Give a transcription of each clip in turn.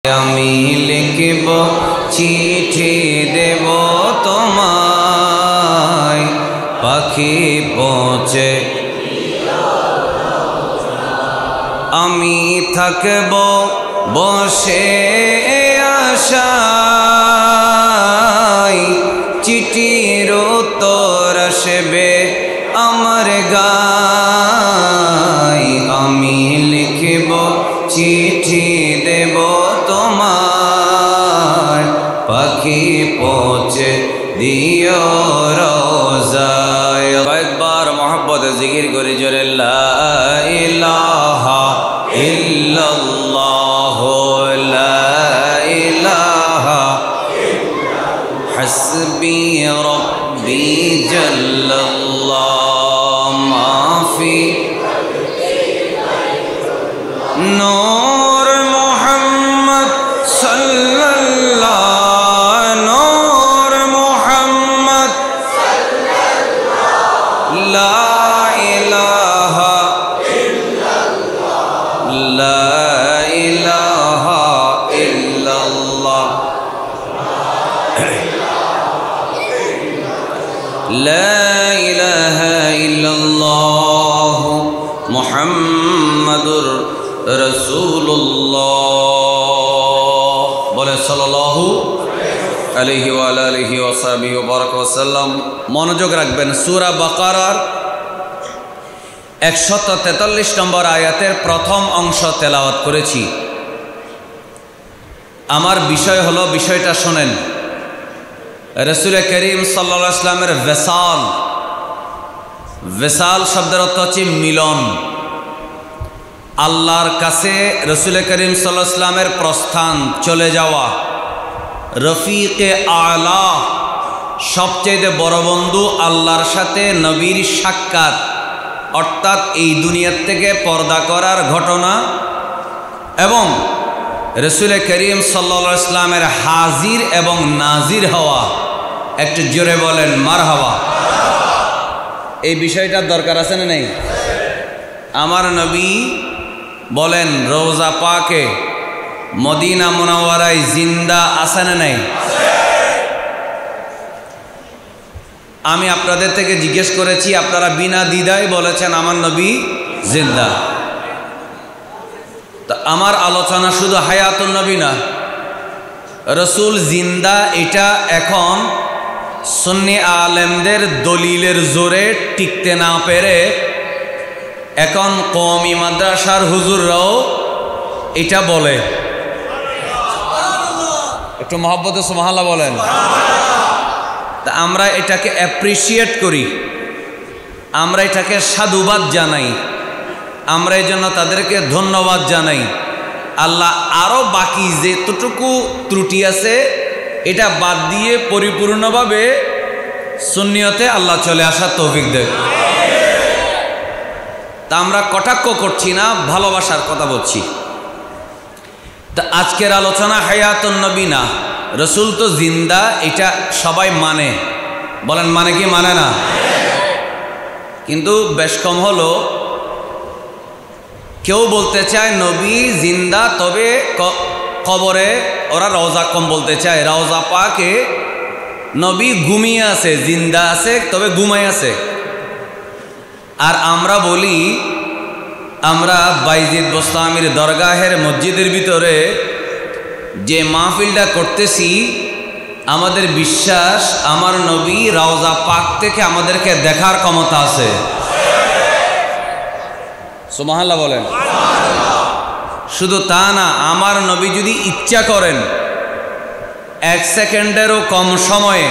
আমি লিখব চিঠি দেব তোমায়, পাখি পৌঁছে আমি থাকব বসে আশায়, চিঠির উত্তর আসবে আমার গায়। আমি লিখব চিঠি দেব তোমার, পাখি পৌঁছে দিও রোজায়। কয়েকবার মহব্বত জিকির করে জোরে লা ইলাহা ইল্লাল্লাহ, লা ইলাহা হাসবি রব্বি জাল্লাল্লাহ, মাফি নূর মুহাম্মদ সাল্লাল্লাহ, নূর মুহাম্মদ লা ইলাহা ইল্লাল্লাহ, লা ইলাহা ইল্লাল্লাহ, লা ইলাহা ইল্লাল্লাহ মুহাম্মাদুর রাসূলুল্লাহ। বলে সাল্লাল্লাহু আলাইহি ওয়া আলিহি ওয়া সাহবিহি ওয়া বারাকা ওয়া সাল্লাম। মনোযোগ রাখবেন, সূরা বাকারার 143 নম্বর আয়াতের প্রথম অংশ তেলাওয়াত করেছি। আমার বিষয় হলো, বিষয়টা শোনেন, রাসূল করিম সাল্লাল্লাহু আলাইহি ওয়াসাল্লামের ওয়াসাল। ওয়াসাল শব্দের অর্থ হচ্ছে মিলন। আল্লাহর কাছে রাসূল করিম সাল্লাল্লাহু আলাইহি ওয়াসাল্লামের প্রস্থান, চলে যাওয়া। রফিকে আলা, সবচেয়ে বড় বন্ধু আল্লাহর সাথে নবীর সাক্ষাৎ, অর্থাৎ এই দুনিয়ার থেকে পর্দা করার ঘটনা, এবং রাসূল করিম সাল্লাল্লাহু আলাইহি ওয়াসাল্লামের হাজির এবং নাজির হওয়া। একটু জোরে বলেন মারহাবা। এই বিষয়টার দরকার আছে না নেই? আমার নবী বলেন রওজা পাকে মদিনা মুনাওয়ারায় জিন্দা আছে না নাই? আমি আপনাদের থেকে জিজ্ঞেস করেছি, আপনারা বিনা দ্বিধায় বলেছেন আমার নবী জিন্দা। তা আমার আলোচনা শুধু হায়াতুন নবী না, রসুল জিন্দা এটা এখন সুন্নি আলেমদের দলিলের জোরে টিকতে না পেরে এখন কওমি মাদ্রাসার হুজুররাও এটা বলে। একটু মহব্বতে সুবহানাল্লাহ বলেন। তা আমরা এটাকে অ্যাপ্রিসিয়েট করি, আমরা এটাকে সাধুবাদ জানাই, আমরা এই জন্য তাদেরকে ধন্যবাদ জানাই। আল্লাহ আরও বাকি যেতটুকু ত্রুটি আছে এটা বাদ দিয়ে পরিপূর্ণভাবে সুন্নিয়তে আল্লাহ চলে আসার তৌফিক দেয়। তা আমরা কটাক্ষ করছি না, ভালোবাসার কথা বলছি। তা আজকের আলোচনা হায়াতুন নবী না, রসুল তো জিন্দা, এটা সবাই মানে। বলেন মানে কি মানে না? কিন্তু বেশ কম হলো কেউ বলতে চায় নবী জিন্দা, তবে কবরে ওরা রওজা কম বলতে চায়। রওজা পাকে নবী ঘুমিয়ে আছে, জিন্দা আছে তবে ঘুমাই আছে। আর আমরা বলি, আমরা বাইজিদ বোস্তামির দরগাহের মসজিদের ভিতরে যে মাহফিলটা করতেছি, আমাদের বিশ্বাস আমার নবী রওজা পাক থেকে আমাদেরকে দেখার ক্ষমতা আছে। সুবহানাল্লাহ বলেন। শুধু তা না, আমার নবী যদি ইচ্ছা করেন 1 সেকেন্ডেরও কম সময়ে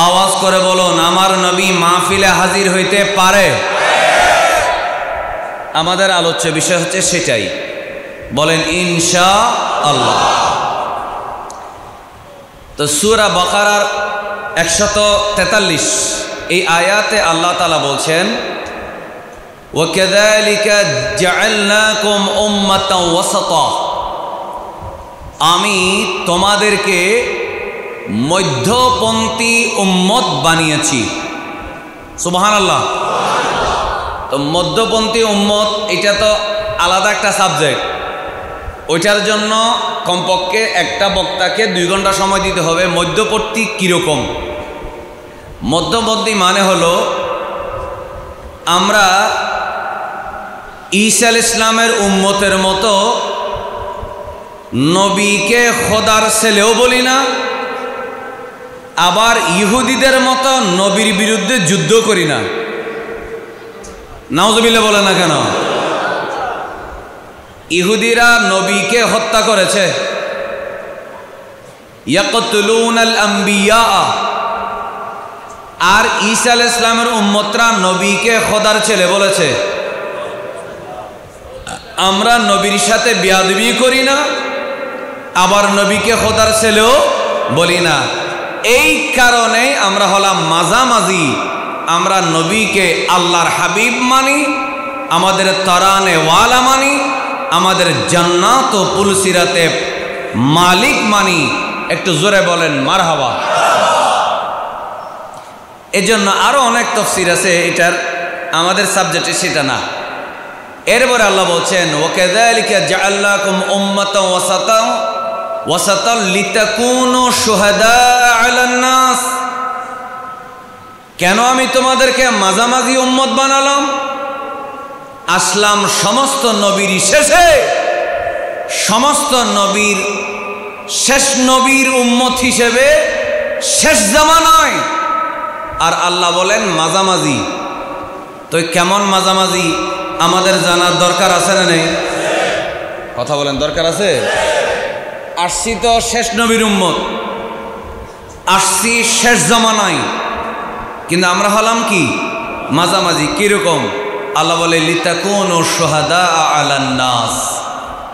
আওয়াজ করে বলুন আমার নবী মাহফিলে হাজির হইতে পারে। আমাদের আলোচ্য বিষয় হচ্ছে সেটাই। বলেন ইনশাআল্লাহ। তো সূরা বাকারার 143 এই আয়াতে আল্লাহ তাআলা বলছেন, ওয়াকাযালিকা জাআলনাকুম উম্মাতাও ওয়াসাতা, আমি তোমাদেরকে মধ্যপন্থী উম্মত বানিয়েছি। সুবহানাল্লাহ। তো মধ্যপন্থী উম্মত এটা তো আলাদা একটা সাবজেক্ট, ওইটার জন্য কমপক্ষে একটা বক্তাকে 2 ঘন্টা সময় দিতে হবে। মধ্যবর্তী কীরকম? মধ্যবর্তী মানে হলো আমরা ঈসা আলাইহিস সালামের উম্মতের মতো নবীকে খোদার ছেলেও বলি না, আবার ইহুদিদের মতো নবীর বিরুদ্ধে যুদ্ধ করি না। নাউজুবিল্লাহ বলে না কেন? ইহুদিরা নবীকে হত্যা করেছে, ইয়াকতুলুনাল আম্বিয়া। আর ঈসা আলাইহিস সালামের উম্মতরা নবীকে খোদার ছেলে বলেছে। আমরা নবীর সাথে বেয়াদবি করি না, আবার নবীকে খোদার ছেলেও বলি না। এই কারণে আমরা হলাম মাঝামাঝি। আমরা নবীকে আল্লাহর হাবিব মানি, আমাদের তরানে ওয়ালা মানি, আমাদের জান্নাত ও পুলসিরাতে মালিক মানি। একটু জোরে বলেন মারহাবা। এজন্য আরো অনেক তাফসীর আছে, এটার আমাদের সাবজেক্টে সেটা না। এরপরে আল্লাহ বলছেন, ওয়াকাযালিকা জাআলনাকুম উম্মাতান ওয়াসাতান লিতাকুনু শুহাদা আলান নাস। কেন আমি তোমাদেরকে মাঝামাঝি উম্মত বানালাম? আসলাম সমস্ত নবীর শেষে, সমস্ত নবীর শেষ নবীর উম্মত হিসেবে শেষ জামানায়। আর আল্লাহ বলেন মাঝামাঝি। তো কেমন মাঝামাঝি আমাদের জানার দরকার আছে না নেই? কথা বলেন, দরকার আছে। আসছি তো শেষ নবীর উম্মত, আসছি শেষ জামানায়, কিন্তু আমরা হলাম কি মাঝামাঝি। কিরকম? আল্লাহ বলে লিতাকুনু শুহাদা আলান নাস,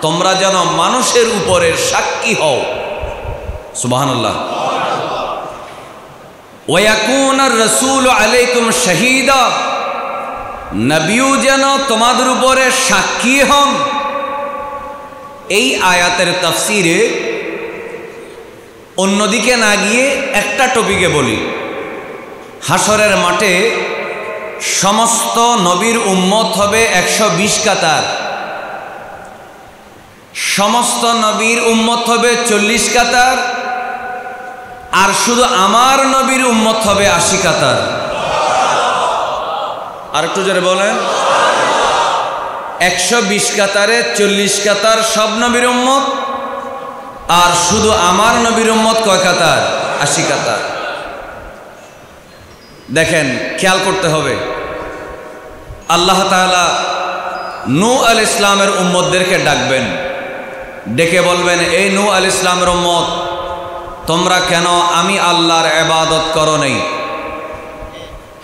তোমরা যেন মানুষের উপরে সাক্ষী হও। সুবহানাল্লাহ। ওয়া ইয়াকুনার রাসূলু আলাইকুম শাহীদা, নবীও যেন তোমাদের উপরে সাক্ষী হন। এই আয়াতের তাফসিরে অন্যদিকে না গিয়ে একটা টপিকে বলি। হাসরের মাঠে সমস্ত নবীর উম্মত হবে 120 কাতার, সমস্ত নবীর উম্মত হবে 40 কাতার, আর শুধু আমার নবীর উম্মত হবে 80 কাতার। আর একটু জোরে বলেন। 120 কাতারে 40 কাতার সব নবীর উম্মত, আর শুধু আমার নবীর উম্মত কয় কাতার? 80 কাতার। দেখেন, খেয়াল করতে হবে। আল্লাহ তাআলা নূহ আলাইহিস সালামের উম্মতদেরকে ডাকবেন, ডেকে বলবেন, এই নূহ আলাইহিস সালামের উম্মত, তোমরা কেন আমি আল্লাহর ইবাদত করো নাই?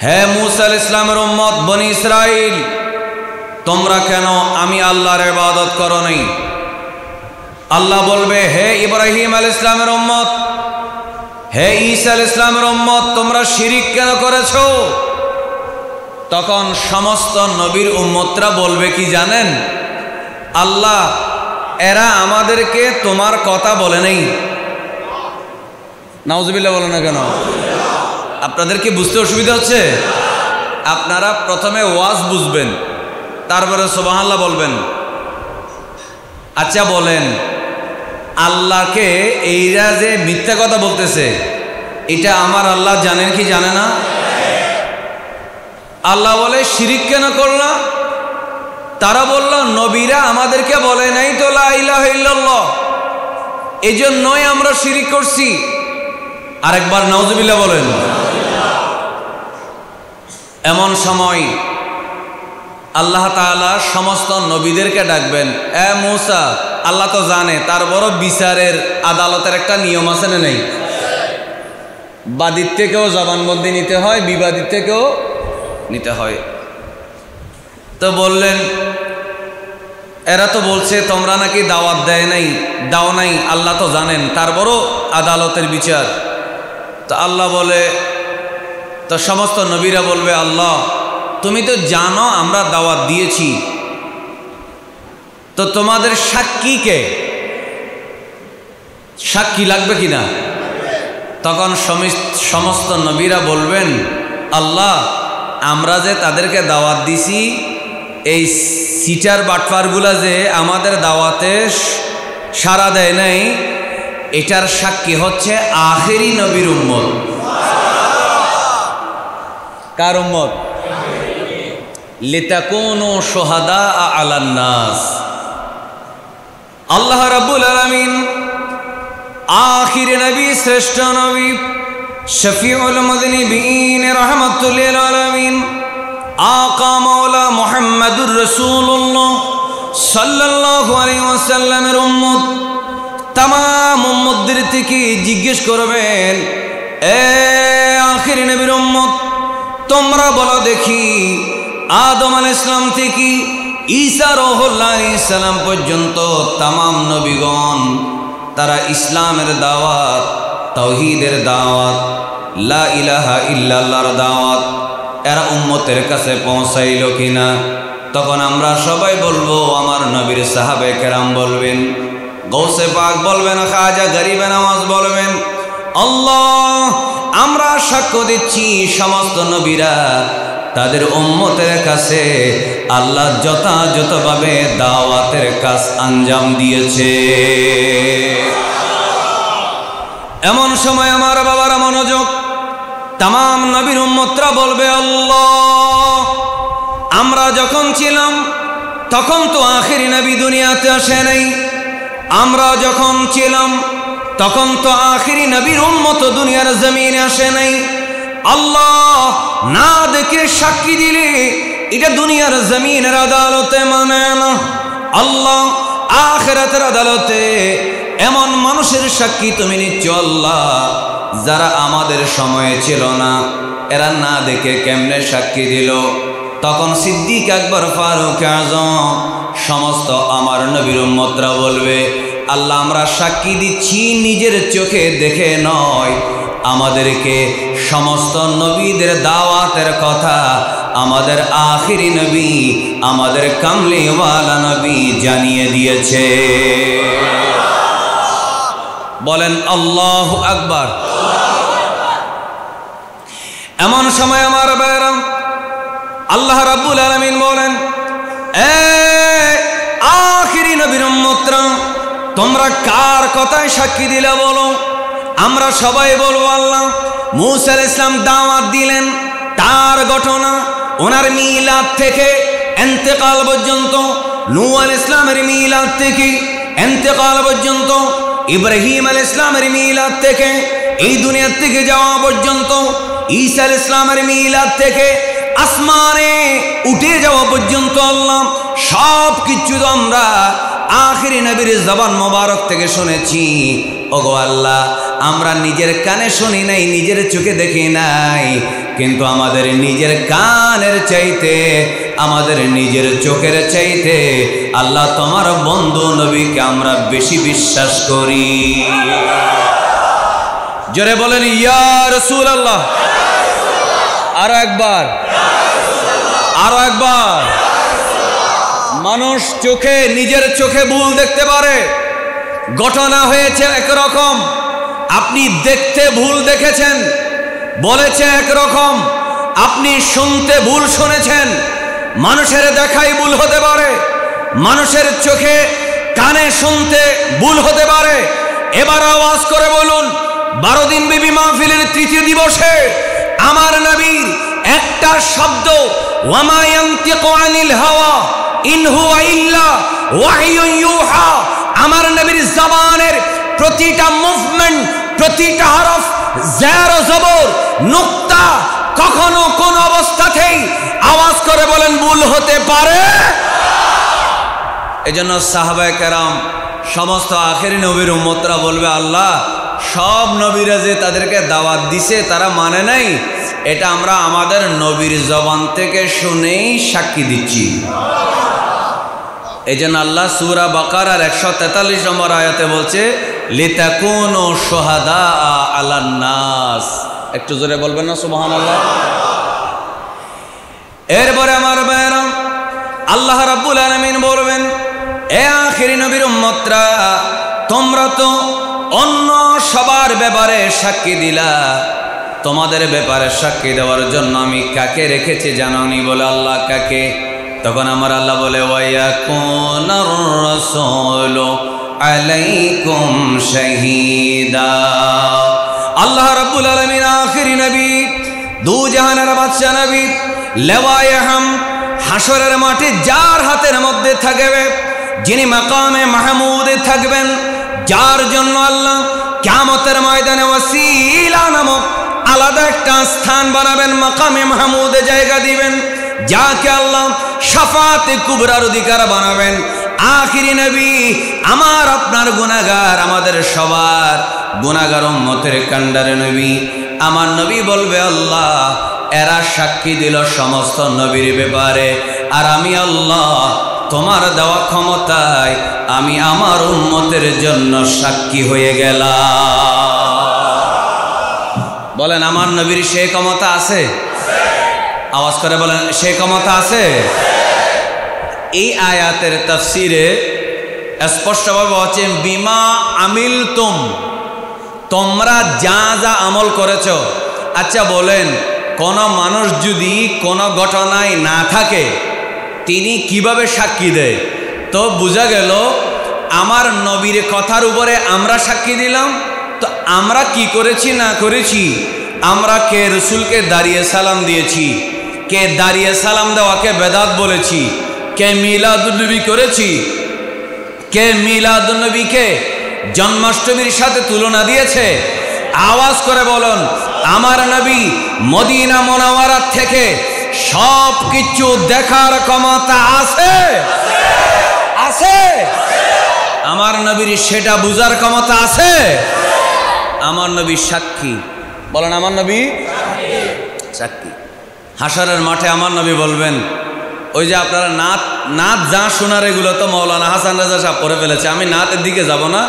হে মূসা আলাইহিস সালামের উম্মত বনি ইসরাইল, তোমরা কেন আমি আল্লাহর ইবাদত করো নাই? আল্লাহ বলবে, হে ইব্রাহিম আলাইহিস সালামের উম্মত, হে ঈসা আলাইহিস সালামের উম্মত, তোমরা শিরিক কেন করেছো? তখন সমস্ত নবীর উম্মতরা বলবে কি জানেন? আল্লাহ, এরা আমাদেরকে তোমার কথা বলে নাই। নাউজুবিল্লাহ বলো না কেন? আপনাদের কি বুঝতে অসুবিধা হচ্ছে? আপনারা প্রথমে ওয়াজ বুঝবেন, তারপরে সুবহানাল্লাহ বলবেন। আচ্ছা বলেন, আল্লাহকে এইরা যে মিথ্যা কথা বলতেছে, এটা আমার আল্লাহ জানেন কি জানে না? আল্লাহ বলে শিরিক কেন করলা? তারা বলল, নবীরা আমাদেরকে বলে নাই তো লা ইলাহা ইল্লাল্লাহ, এজন্যই আমরা শিরিক করছি। আরেকবার নাউজুবিল্লাহ বলেন। এমন সময় আল্লাহ তাআলা সমস্ত নবীদেরকে ডাকবেন, এ মূসা, আল্লাহ তো জানে, তারপরও বিচারের আদালতের একটা নিয়ম আছে না নেই? বাদীর থেকেও জবানবন্দি নিতে হয়, বিবাদীর থেকেও নিতে হয়। তো বললেন, এরা তো বলছে তোমরা নাকি দাওয়াত দাও নাই, আল্লাহ তো জানেন, তারপরও আদালতের বিচার। তো আল্লাহ বলে, তো সমস্ত নবীরা বলবে, আল্লাহ তুমি তো জানো আমরা দাওয়াত দিয়েছি, তো তোমাদের সাক্ষী কে? সাক্ষী লাগবে কিনা? তখন সমস্ত নবীরা বলবেন, আল্লাহ আমরা যে তাদেরকে দাওয়াত দিছি, এই সিটার বাটফারগুলা যে আমাদের দাওয়াতে সাড়া দেয় নাই, এটার সাক্ষী হচ্ছে আখেরি নবীর উম্মত। কার উম্মত? লিতাকুনু শুহাদা আলান নাস। আল্লাহ রাব্বুল আলামিন আখিরি নবী, শ্রেষ্ঠ নবী, শফিউল মুযনিবিন, রাহমাতুল লিল আলামিন, আকা মাওলা মুহাম্মাদুর রাসূলুল্লাহ সাল্লাল্লাহু আলাইহি ওয়াসাল্লামের উম্মত তামাম উম্মতদের থেকে জিজ্ঞেস করবেন, এ আখিরি নবীর উম্মত, তোমরা বলো দেখি, আদম আলাইহিস সালাম থেকে ঈসা রূহুল্লাহ আলাইহিস সালাম পর্যন্ত তামাম নবীগণ তারা ইসলামের দাওয়াত, তাওহীদের দাওয়াত, লা ইলাহা ইল্লাল্লাহর দাওয়াত এরা উম্মতের কাছে পৌঁছাইল কিনা? তখন আমরা সবাই বলবো, আমার নবীর সাহাবায়ে কেরাম বলবেন, গৌসে পাক বলবেন, খাজা গরিবে নওয়াজ বলবেন, আল্লাহ আমরা সাক্ষ্য দিচ্ছি সমস্ত নবীরা তাদের উম্মতের কাছে আল্লাহ যথাযথভাবে দাওয়াতের কাজ আঞ্জাম দিয়েছে। এমন সময় আমার বাবারা মনোযোগ, তামাম নবীর উম্মতরা বলবে, আল্লাহ আমরা যখন ছিলাম তখন তো আখিরি নবী দুনিয়াতে আসে নাই, আমরা যখন ছিলাম তখন তো আখিরি নবীর উম্মত দুনিয়ার জমিনে আসে নাই। আল্লাহ না দেখে সাক্ষী দিলে এটা দুনিয়ার জমিনের আদালতে মানে না। আল্লাহ আখিরাতের আদালতে এমন মানুষের সাক্ষী তুমি নিচ্ছ আল্লাহ, যারা আমাদের সময়ে ছিল না, এরা না দেখে কেমনে সাক্ষী দিল? তখন সিদ্দিক আকবর, ফারুক আজম, সমস্ত আমার নবীর উম্মতরা বলবে, আল্লাহ আমরা সাক্ষী দিচ্ছি নিজের চোখে দেখে নয়, আমাদেরকে সমস্ত নবীদের দাওয়াতের কথা আমাদের আখিরি নবী, আমাদের কামলিওয়ালা নবী জানিয়ে দিয়েছে। বলেন আল্লাহু আকবার। এমন সময় আমার ভাইরা আল্লাহ রাব্বুল আলামিন বলেন, এ আখিরি নবীর উম্মতরা, তোমরা কার কথায় সাক্ষী দিলে বলো? আমরা সবাই বলবো, আল্লাহ মূসা আলাইহিস সালাম দাওয়াত দিলেন, তার ঘটনা ওনার মিলাদ থেকে ইন্তেকাল পর্যন্ত, নূহ আলাইহিস সালামের মিলাদ থেকে ইন্তেকাল পর্যন্ত, ইব্রাহিম আলাইহিস সালামের মিলাদ থেকে এই দুনিয়া থেকে যাওয়া পর্যন্ত, ঈসা আলাইহিস সালামের মিলাদ থেকে আসমানে উঠে যাওয়া পর্যন্ত, আল্লাহ সব কিছু তো আমরা আখিরি নবীর জবান মোবারক থেকে শুনেছি। ওগো আল্লাহ, আমরা নিজের কানে শুনি নাই, নিজের চোখে দেখি নাই, কিন্তু আমাদের নিজের কানের চাইতে, আমাদের নিজের চোখের চাইতে আল্লাহ তোমার বন্ধু নবীকে আমরা বেশি বিশ্বাস করি। জোরে বলেন ইয়া রাসূলুল্লাহ। আরো একবার, আরো একবার। মানুষ চোখে, নিজের চোখে ভুল দেখতে পারে। ঘটনা হয়েছে একরকম, আপনি দেখতে ভুল দেখেছেন, বলেছে একরকম, আপনি শুনতে ভুল শুনেছেন। মানুষের দেখাই ভুল হতে পারে, মানুষের চোখে কানে শুনতে ভুল হতে পারে। এবার আওয়াজ করে বলুন, 12 দিন বিবি মাহফিলের তৃতীয় দিবসে আমার নবীর একটা শব্দ, ওয়ামা ইয়ানতিকু আনিল হাওয়া ইন হুয়া ইল্লা ওয়াহয়ুন ইউহা, আমার নবীর জবানের প্রতিটা মুভমেন্ট, প্রতিটা হরফ, জের ও জবর, নুক্তা কখনো কোন অবস্থাতেই আওয়াজ করে বলেন ভুল হতে পারে। এজন্য সাহাবায়ে কেরাম, সমস্ত আখেরি নবীর উম্মতরা বলবে, আল্লাহ সব নবীরা যে তাদেরকে দাওয়াত দিছে তারা মানে নাই, এটা আমরা আমাদের নবীর জবান থেকে শুনেই সাক্ষী দিচ্ছি। এই জন্য আল্লাহ সূরা বাকারার 143 নম্বর আয়াতে বলছে, লিতাকুনু শুহাদা আলান নাস। একটু জোরে বলবেন না সুবহানাল্লাহ। এরপরে আমার ভাইরা, আল্লাহ রাব্বুল আলামিন বলবেন, এ আখিরি নবীর উম্মতরা, তোমরা তো অন্য সবার ব্যাপারে সাক্ষী দিলা, তোমাদের ব্যাপারে সাক্ষী দেওয়ার জন্য আমি কাকে রেখেছি জানোনি? বলে আল্লাহ কাকে? তখন আমার আল্লাহ বলে, ওয়ায়াকুনার রাসূলু আলাইকুম শাহীদা। আল্লাহ রাব্বুল আলামিন আখিরি নবী, দু জাহানের বাদশা নবী, লেওয়ায়ে হামদ হাসরের মাঠে যার হাতের মধ্যে থাকবে, যিনি মাকামে মাহমুদে থাকবেন, যার জন্য আল্লাহ কিয়ামতের ময়দানে ওয়াসিলা নামক আলাদা একটা স্থান বানাবেন, মাকামে মাহমুদে জায়গা দিবেন, যাকে আল্লাহ শাফাতে কুবরার অধিকার বানাবেন। আখিরি নবী, আমার আপনার গুনাহগার, আমাদের সবার গুনাহগার উম্মতের কান্ডারে নবী, আমার নবী বলবে, আল্লাহ এরা সাক্ষী দিল সমস্ত নবীর ব্যাপারে, আর আমি আল্লাহ তোমার দেওয়া ক্ষমতায় আমি আমার উম্মতের জন্য সাক্ষী হয়ে গেলাম। বলেন আমার নবীর সেই ক্ষমতা আছে? আওয়াজ করে বলেন সেই ক্ষমতা আছে? এই আয়াতের তাফসিরে স্পষ্টভাবে বলছেন, বিমা আমিলতুম, তোমরা যা যা আমল করেছ। আচ্ছা বলেন, কোন মানুষ যদি কোনো ঘটনায় না থাকে, তিনি কিভাবে সাক্ষী দেয়? তো বোঝা গেল আমার নবীর কথার উপরে আমরা সাক্ষী দিলাম। তো আমরা কি করেছি না করেছি? আমরা কে রসুলকে দাঁড়িয়ে সালাম দিয়েছি, কে দাঁড়িয়ে সালাম দেওয়াকে বেদাত বলেছি, কে মিলাদুন্নবী করেছি, কে মিলাদুন্নবীকে জন্মাষ্টমীর সাথে তুলনা দিয়েছে? আওয়াজ করে বলুন, আমার নবী মদিনা মুনাওয়ারা থেকে সব কিছু দেখার ক্ষমতা আছে? আছে? আমার নবীর সেটা বুঝার ক্ষমতা আছে? আমার নবী সাক্ষী। বলেন আমার নবী সাক্ষী। হাসরের মাঠে আমার নবী বলবেন, ওই যে আপনারা নাত যা শোনার, এগুলো তো মৌলানা হাসান রাজা সাহেব পড়ে ফেলেছে, আমি নাতের দিকে যাব না,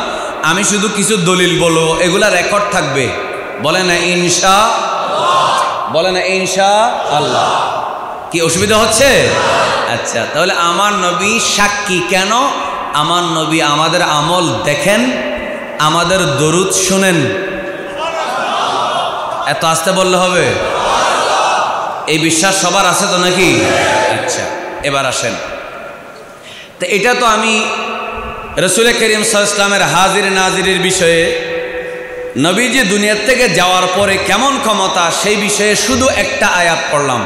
আমি শুধু কিছু দলিল বলবো, এগুলা রেকর্ড থাকবে। বলে না ইনশা, বলে না ইনশা আল্লাহ। কি অসুবিধা হচ্ছে? আচ্ছা, তাহলে আমার নবী সাক্ষী কেন? আমার নবী আমাদের আমল দেখেন, আমাদের দরুদ শুনেন। এত আস্তে বললে হবে? এই বিশ্বাস সবার আছে তো নাকি? আচ্ছা, এবার আসেন। তো এটা তো আমি রসুল করিম সাল্লাল্লাহু আলাইহি ওয়াসাল্লামের হাজির নাজিরের বিষয়ে, নবীজি দুনিয়ার থেকে যাওয়ার পরে কেমন ক্ষমতা, সেই বিষয়ে শুধু একটা আয়াত পড়লাম।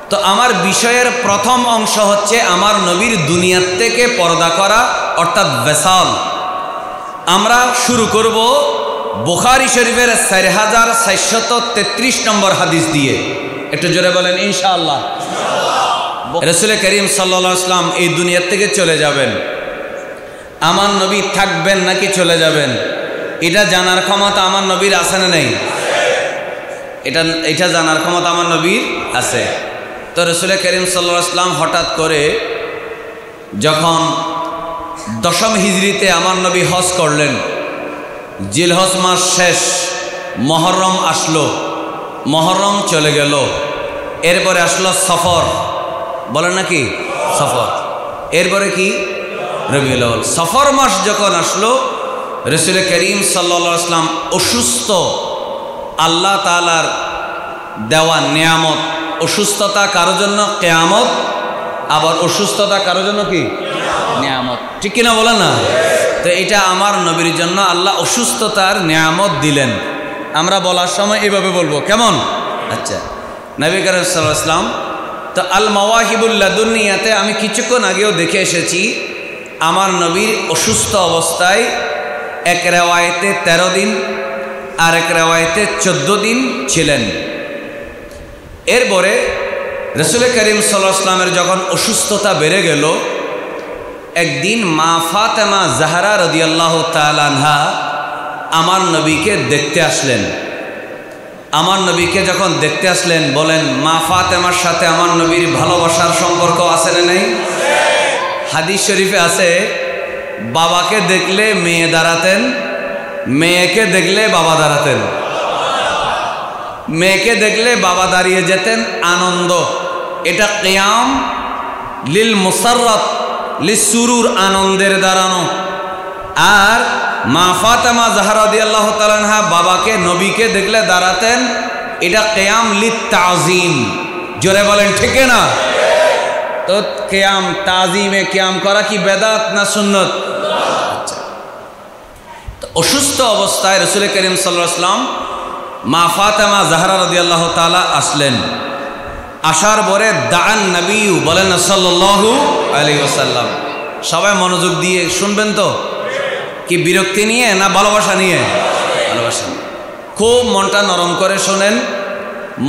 তো আমার বিষয়ের প্রথম অংশ হচ্ছে আমার নবীর দুনিয়ার থেকে পর্দা করা, অর্থাৎ বেসাল। আমরা শুরু করব বুখারী শরীফের 4433 নম্বর হাদিস দিয়ে। একটু জোরে বলেন ইনশাআল্লাহ। রাসূল করিম সাল্লাল্লাহু আলাইহি ওয়াসাল্লাম এই দুনিয়ার থেকে চলে যাবেন, আমার নবী থাকবেন নাকি চলে যাবেন, এটা জানার ক্ষমতা আমার নবীর আছে না নেই? এটা জানার ক্ষমতা আমার নবীর আছে। তো রাসূল করিম সাল্লাল্লাহু আলাইহি ওয়াসাল্লাম হঠাৎ করে যখন 10ম হিজরিতে আমার নবী হজ করলেন, জিলহজ মাস শেষ, মুহররম আসলো, মুহররম চলে গেল, এরপরে আসলো সফর, বলেন নাকি সফর, এরপরে কি রবিউল আউয়াল। সফর মাস যখন আসলো, রাসূল করিম সাল্লাল্লাহু আলাইহি ওয়াসাল্লাম অসুস্থ, আল্লাহ তাআলার দেওয়া নিয়ামত। অসুস্থতা কারো জন্য কিয়ামত, আবার অসুস্থতা কারো জন্য কি নিয়ামত, ঠিক কিনা বলেন না? তো এটা আমার নবীর জন্য আল্লাহ অসুস্থতার নিয়ামত দিলেন। আমরা বলার সময় এভাবে বলবো, কেমন? আচ্ছা, নবী করিম সাল্লাল্লাহু আলাইহি ওয়াসাল্লাম তো আল মাওয়াহিবুল লাদুনিয়াতে আমি কিছুক্ষণ আগেও দেখে এসেছি, আমার নবীর অসুস্থ অবস্থায় এক রেওয়ায়েতে 13 দিন আর এক রেওয়ায়েতে 14 দিন ছিলেন। এরপরে রাসূল করিম সাল্লাল্লাহু আলাইহি ওয়াসাল্লামের যখন অসুস্থতা বেড়ে গেল, একদিন মা ফাতেমা জাহরা রাদিয়াল্লাহু তাআলা আনহা আমার নবীকে দেখতে আসলেন। আমার নবীকে যখন দেখতে আসলেন, বলেন মা ফাতেমার সাথে আমার নবীর ভালোবাসার সম্পর্ক আছে না নেই? হাদিস শরীফে আছে, বাবাকে দেখলে মেয়ে দাঁড়াতেন, মেয়েকে দেখলে বাবা দাঁড়াতেন, মেয়েকে দেখলে বাবা দাঁড়িয়ে যেতেন। আনন্দ, এটা কিয়াম লিল মুসাররাত লিস সুরুর, আনন্দের দাঁড়ানো। আর মা ফাতেমা জাহরা রাদিয়াল্লাহু তাআলা আনহা বাবাকে নবীকে দেখলে দাঁড়াতেন, এটা কিয়াম লিত তাজিম। জোরে বলেন ঠিক না? তো কিয়াম তাজিমে কিয়াম করা কি বেদাত না সুন্নত? অসুস্থ অবস্থায় রাসূল করিম সাল্লাল্লাহু আলাইহি ওয়াসাল্লাম মা ফাতেমা জাহরা রাদিয়াল্লাহু তাআলা আসলেন। আসার পরে দাআন নবী বলেন সাল্লাল্লাহু আলাইহি ওয়াসাল্লাম। সবাই মনোযোগ দিয়ে শুনবেন তো, কি বিরক্তি নিয়ে না ভালোবাসা নিয়ে? ভালোবাসা। খুব মনটা নরম করে শোনেন।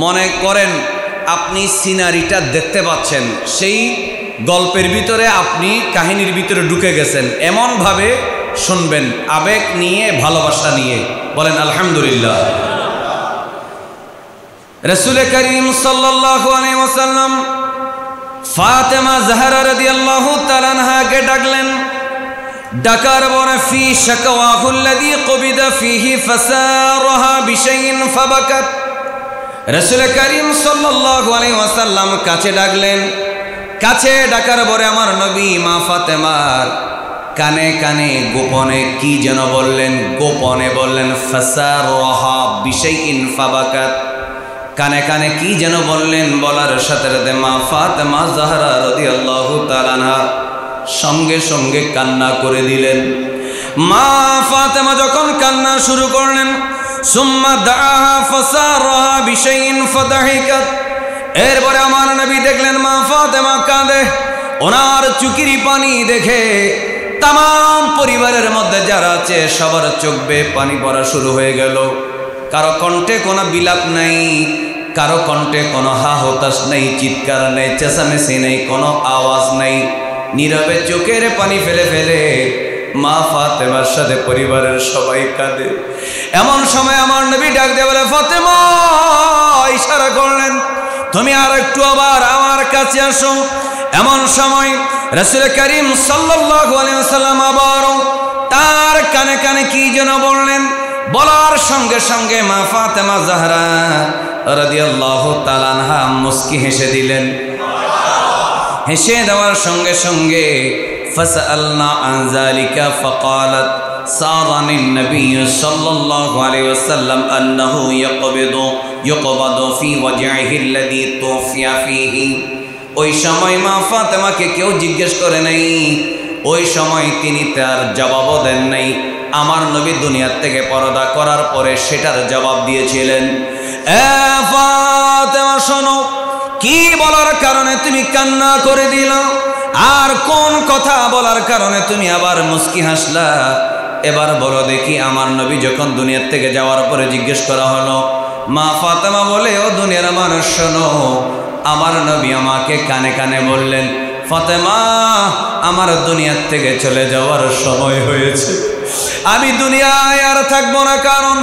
মনে করেন আপনি সিনারিটা দেখতে পাচ্ছেন, সেই গল্পের ভিতরে আপনি কাহিনীর ভিতরে ঢুকে গেছেন, এমনভাবে শুনবেন, আবেগ নিয়ে, ভালোবাসা নিয়ে। বলেন আলহামদুলিল্লাহ। রাসূল করিম সাল্লাল্লাহু আলাইহি ওয়াসাল্লাম ফাতেমা জাহরা রাদিয়াল্লাহু তাআলা আনহাকে ডাকলেন। ডাকার পরে ফি শাকওয়াহু আল্লাযী কুবিদা ফীহি ফাসারাহা বিশাইইন ফাবাকাত। রাসূল করিম সাল্লাল্লাহু আলাইহি ওয়াসাল্লাম কাছে ডাকলেন। কাছে ডাকার পরে আমার নবী মা ফাতেমার কানে কানে গোপনে কি যেন বললেন, গোপনে বললেন ফাসারাহা বিশাইইন ফাবাকাত। কানে কানে কি যেন বললেন, বলার সাথে সাথে মা ফাতেমা জাহরা রাদিয়াল্লাহু তাআলা আনহা সঙ্গে সঙ্গে কান্না করে দিলেন। মা ফাতেমা যখন কান্না শুরু করলেন, সুম্মা দাআহা ফাসারাহা বিশাইইন ফাদাহিকাত। এরপরে আমার নবী দেখলেন মা ফাতেমা কাঁদে। ওনার চোখের পানি দেখে তাম পরিবারের মধ্যে যারা আছে সবার চোখ বেয়ে পানি পড়া শুরু হয়ে গেল। কারো কণ্ঠে কোনো বিলাপ নাই, কারো কণ্ঠে কোনো হা হতাশ নেই, চিৎকার নেই, চেঁচামেচি নেই, কোনো আওয়াজ নেই। নীরবে চোখের পানি ফেলে ফেলে মা ফাতেমার সাথে পরিবারের সবাই কাঁদে। এমন সময় আমার নবী ডাক দিয়ে বলে, ফাতেমা, ইশারা করলেন, তুমি আর একটু আবার আমার কাছে আসো। এমন সময় রাসূল করিম সাল্লাল্লাহু আলাইহি ওয়াসাল্লাম আবারও তার কানে কানে কি যেন বললেন। বলার সঙ্গে সঙ্গে মা ফাতেমা জাহরা রাদিয়াল্লাহু তাআলা আনহা মুস্কি হেসে দিলেন। হেসে দেওয়ার সঙ্গে সঙ্গে ফাসআলনা আন যালিকা ফাকালাত সারানি নবী সাল্লাল্লাহু আলাইহি ওয়াসাল্লাম আন্নাহু ইয়াকবাদু ফি ওয়াজহিহি আল্লাযী তুফিয়া ফীহি। ওই সময় মা ফাতেমাকে কেউ জিজ্ঞেস করে নাই, ওই সময় তিনি তার জবাবও দেন নাই। আমার নবী দুনিয়ার থেকে পরদা করার পরে সেটার জবাব দিয়েছিলেন। এ ফাতেমা শোনো, কি বলার কারণে তুমি কান্না করে দিলা, আর কোন কথা বলার কারণে তুমি আবার মুস্কি হাসলা? এবার বলো দেখি। আমার নবী যখন দুনিয়ার থেকে যাওয়ার পরে জিজ্ঞেস করা হলো, মা ফাতেমা বলে, ও দুনিয়ার মানুষ শোনো, আমার নবী আমাকে কানে কানে বললেন, ফাতেমা, আমার দুনিয়ার থেকে চলে যাওয়ার সময় হয়েছে, আমি দুনিয়ায় আর থাকবো না। কারণ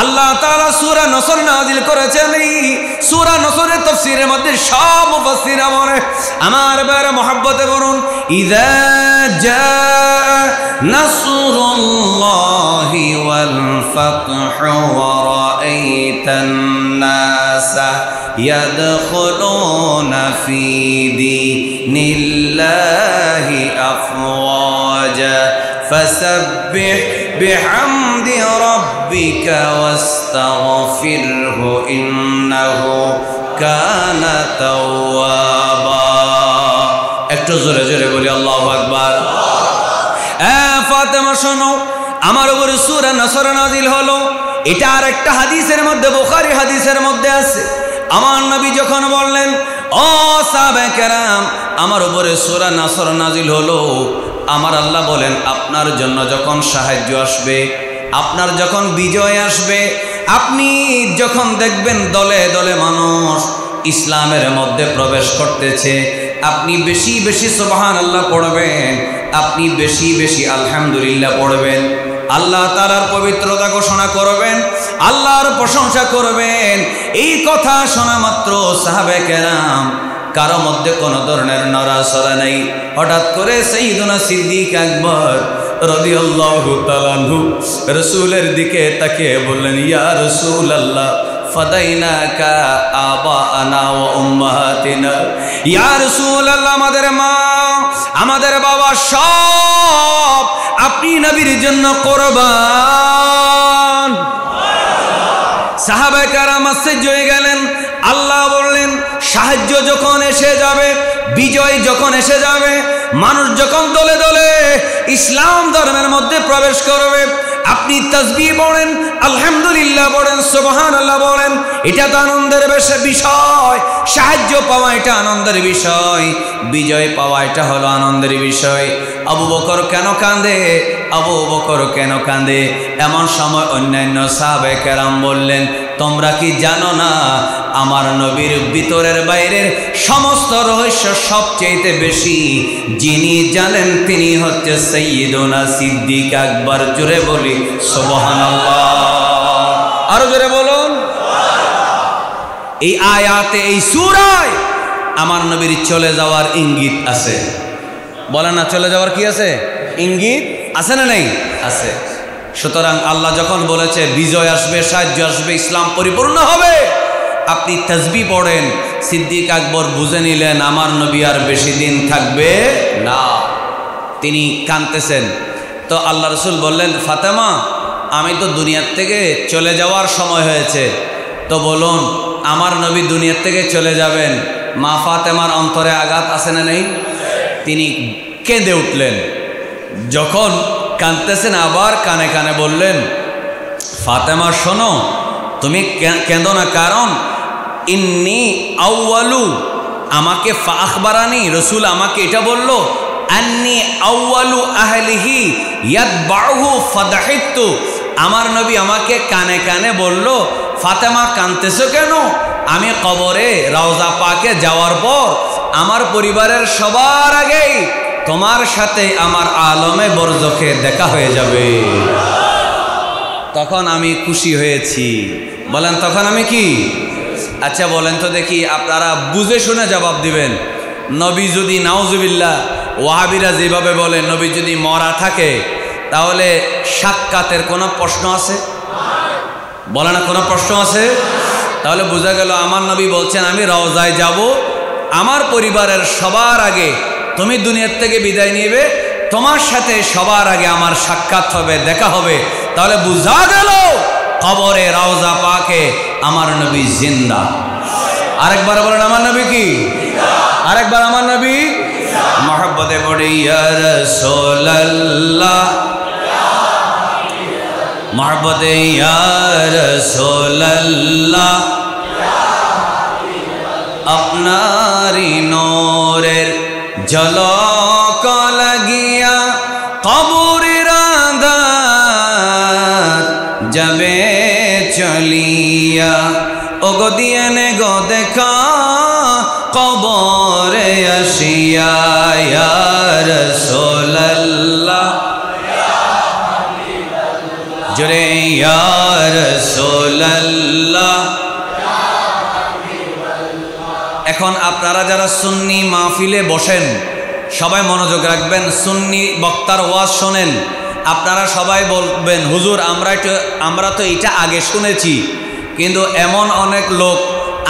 আল্লাহ তাআলা সূরা নসর নাযিল করেছেন। এই সূরা নসরের তাফসীরের মধ্যে সব মুফাসসিররা বলে, আমার বাইরে মহব্বতে বলুন, ইযা জাআ নাসরুল্লাহি ওয়াল ফাতহু ওয়া রাআইতান নাসা ইয়াদখুলুনা ফি দীনিল্লাহি আফওয়াজা ফাসাব্বিহ বিহামদি রাব্বিকা ওয়াস্তাগফিরহু ইন্নাহু কানা তাওয়াবা। একটু জোরে জোরে বলি আল্লাহু আকবার। ফাতেমা শোনো, আমার উপরে সূরা নসর নাযিল হলো। এটা আর একটা হাদিসের মধ্যে, বুখারী হাদিসের মধ্যে আছে। আমার নবী যখন বললেন, ও সাহাবায়ে কেরাম, আমার উপরে সূরা নসর নাযিল হলো, আমার আল্লাহ বলেন, আপনার জন্য যখন সাহায্য আসবে, আপনার যখন বিজয় আসবে, আপনি যখন দেখবেন দলে দলে মানুষ ইসলামের মধ্যে প্রবেশ করতেছে, আপনি বেশি বেশি সুবহানাল্লাহ পড়বেন, আপনি বেশি বেশি আলহামদুলিল্লাহ পড়বেন, আল্লাহ তাআলার পবিত্রতা ঘোষণা করবেন, আল্লাহর প্রশংসা করবেন। এই কথা শোনা মাত্র সাহাবায়ে কেরাম কারো মধ্যে কোনো ধরনের নড়াচড়া নেই। হঠাৎ করে সাইয়্যিদুনা সিদ্দিক আকবর রাদিয়াল্লাহু তাআলা আনহু রাসূলের দিকে তাকিয়ে বললেন, ইয়া রাসূলুল্লাহ, ফাদাইনাকা আবাআনা ওয়া উম্মাহাতিনা। ইয়া রাসূলুল্লাহ, আমাদের মা, আমাদের বাবা সব আপনি নবীর জন্য কুরবান। সাহাবায়ে কেরাম আশ্চর্য হয়ে গেলেন। আল্লাহ বললেন, সাহায্য যখন এসে যাবে, বিজয় যখন এসে যাবে, মানুষ যখন দলে দলে ইসলাম ধর্মের মধ্যে প্রবেশ করবে, আপনি তাসবিহ পড়েন, আলহামদুলিল্লাহ পড়েন, সুবহানাল্লাহ বলেন, এটা তো আনন্দের বিষয়। সাহায্য পাওয়া এটা আনন্দের বিষয়, বিজয় পাওয়া এটা হলো আনন্দের বিষয়। আবু বকর কেন কাঁদে? আবু বকর কেন কাঁদে? এমন সময় অন্যান্য সাহাবে কেরাম বললেন, তোমরা কি জানো না আমার নবীর ভিতরের বাইরের সমস্ত রহস্য সবচেয়ে বেশি যিনি জানেন তিনি হচ্ছে সাইয়্যিদুনা সিদ্দিক আকবর। জোরে বলি সুবহানাল্লাহ, আরো জোরে বলুন। এই আয়াতে, এই সূরায় আমার নবীর চলে যাওয়ার ইঙ্গিত আছে। বলে না, চলে যাওয়ার কি আছে? ইঙ্গিত আছে না নেই? আছে। সুতরাং আল্লাহ যখন বলেছে বিজয় আসবে, সাহায্য আসবে, ইসলাম পরিপূর্ণ হবে, আপনি তাসবিহ পড়েন। সিদ্দিক আকবর বুঝে নিলেন আমার নবী আর বেশি দিন থাকবে না, তিনি কাঁদতেছেন। তো আল্লাহ রসুল বললেন, ফাতেমা আমি তো দুনিয়ার থেকে চলে যাওয়ার সময় হয়েছে, তো বলুন আমার নবী দুনিয়ার থেকে চলে যাবেন, মা ফাতেমার অন্তরে আঘাত আছে না নেই? তিনি কেঁদে উঠলেন। যখন কাঁদতেছেন আবার কানে কানে বললেন, ফাতেমা শোনো, তুমি কেঁদো না, কারণ ইন্নি আউয়ালু, আমাকে আখবারানি, রসুল আমাকে এটা বলল, আন্নি আউয়ালু আহলিহি ইয়াতবাউহু ফাদাহিতু, আমার নবী আমাকে কানে কানে বলল, ফাতেমা কাঁদতেছো কেন? আমি কবরে রওজা পাকে যাওয়ার পর আমার পরিবারের সবার আগেই তোমার সাথে আমার আলমে বরজখে দেখা হয়ে যাবে। তখন আমি খুশি হয়েছি। বলেন তখন আমি কি? আচ্ছা বলেন তো দেখি, আপনারা বুঝে শুনে জবাব দিবেন। নবী যদি, নাউজুবিল্লাহ, ওয়াহাবিরা যেভাবে বলে নবী যদি মরা থাকে, তাহলে সাক্ষাতের কোনো প্রশ্ন আছে? বলে না কোনো প্রশ্ন আছে? তাহলে বোঝা গেল আমার নবী বলছেন আমি রওজায় যাব, আমার পরিবারের সবার আগে তুমি দুনিয়ার থেকে বিদায় নিবে, তোমার সাথে সবার আগে আমার সাক্ষাৎ হবে, দেখা হবে। তাহলে বোঝা গেল কবরে রওজা পাকে আমার নবী জিন্দা। আরেকবার বলেন আমার নবী কি? আরেকবার আমার নবী। মহব্বতে পড়ে ইয়া রাসূলুল্লাহ, মহব্বতে ইয়া রাসূলুল্লাহ, আপনারি নূরের ঝলক লাগিয়া কবরের আঁধার যাবে চলিয়া, ওগো দিয়েনে গো দেখা কবরে আসিয়া, ইয়া রাসূলুল্লাহ, জোরে ইয়া রাসূলুল্লাহ। এখন আপনারা যারা সুন্নি মাহফিলে বসেন সবাই মনোযোগ রাখবেন, সুন্নি বক্তার ওয়াজ শোনেন। আপনারা সবাই বলবেন, হুজুর আমরা তো এটা আগে শুনেছি, কিন্তু এমন অনেক লোক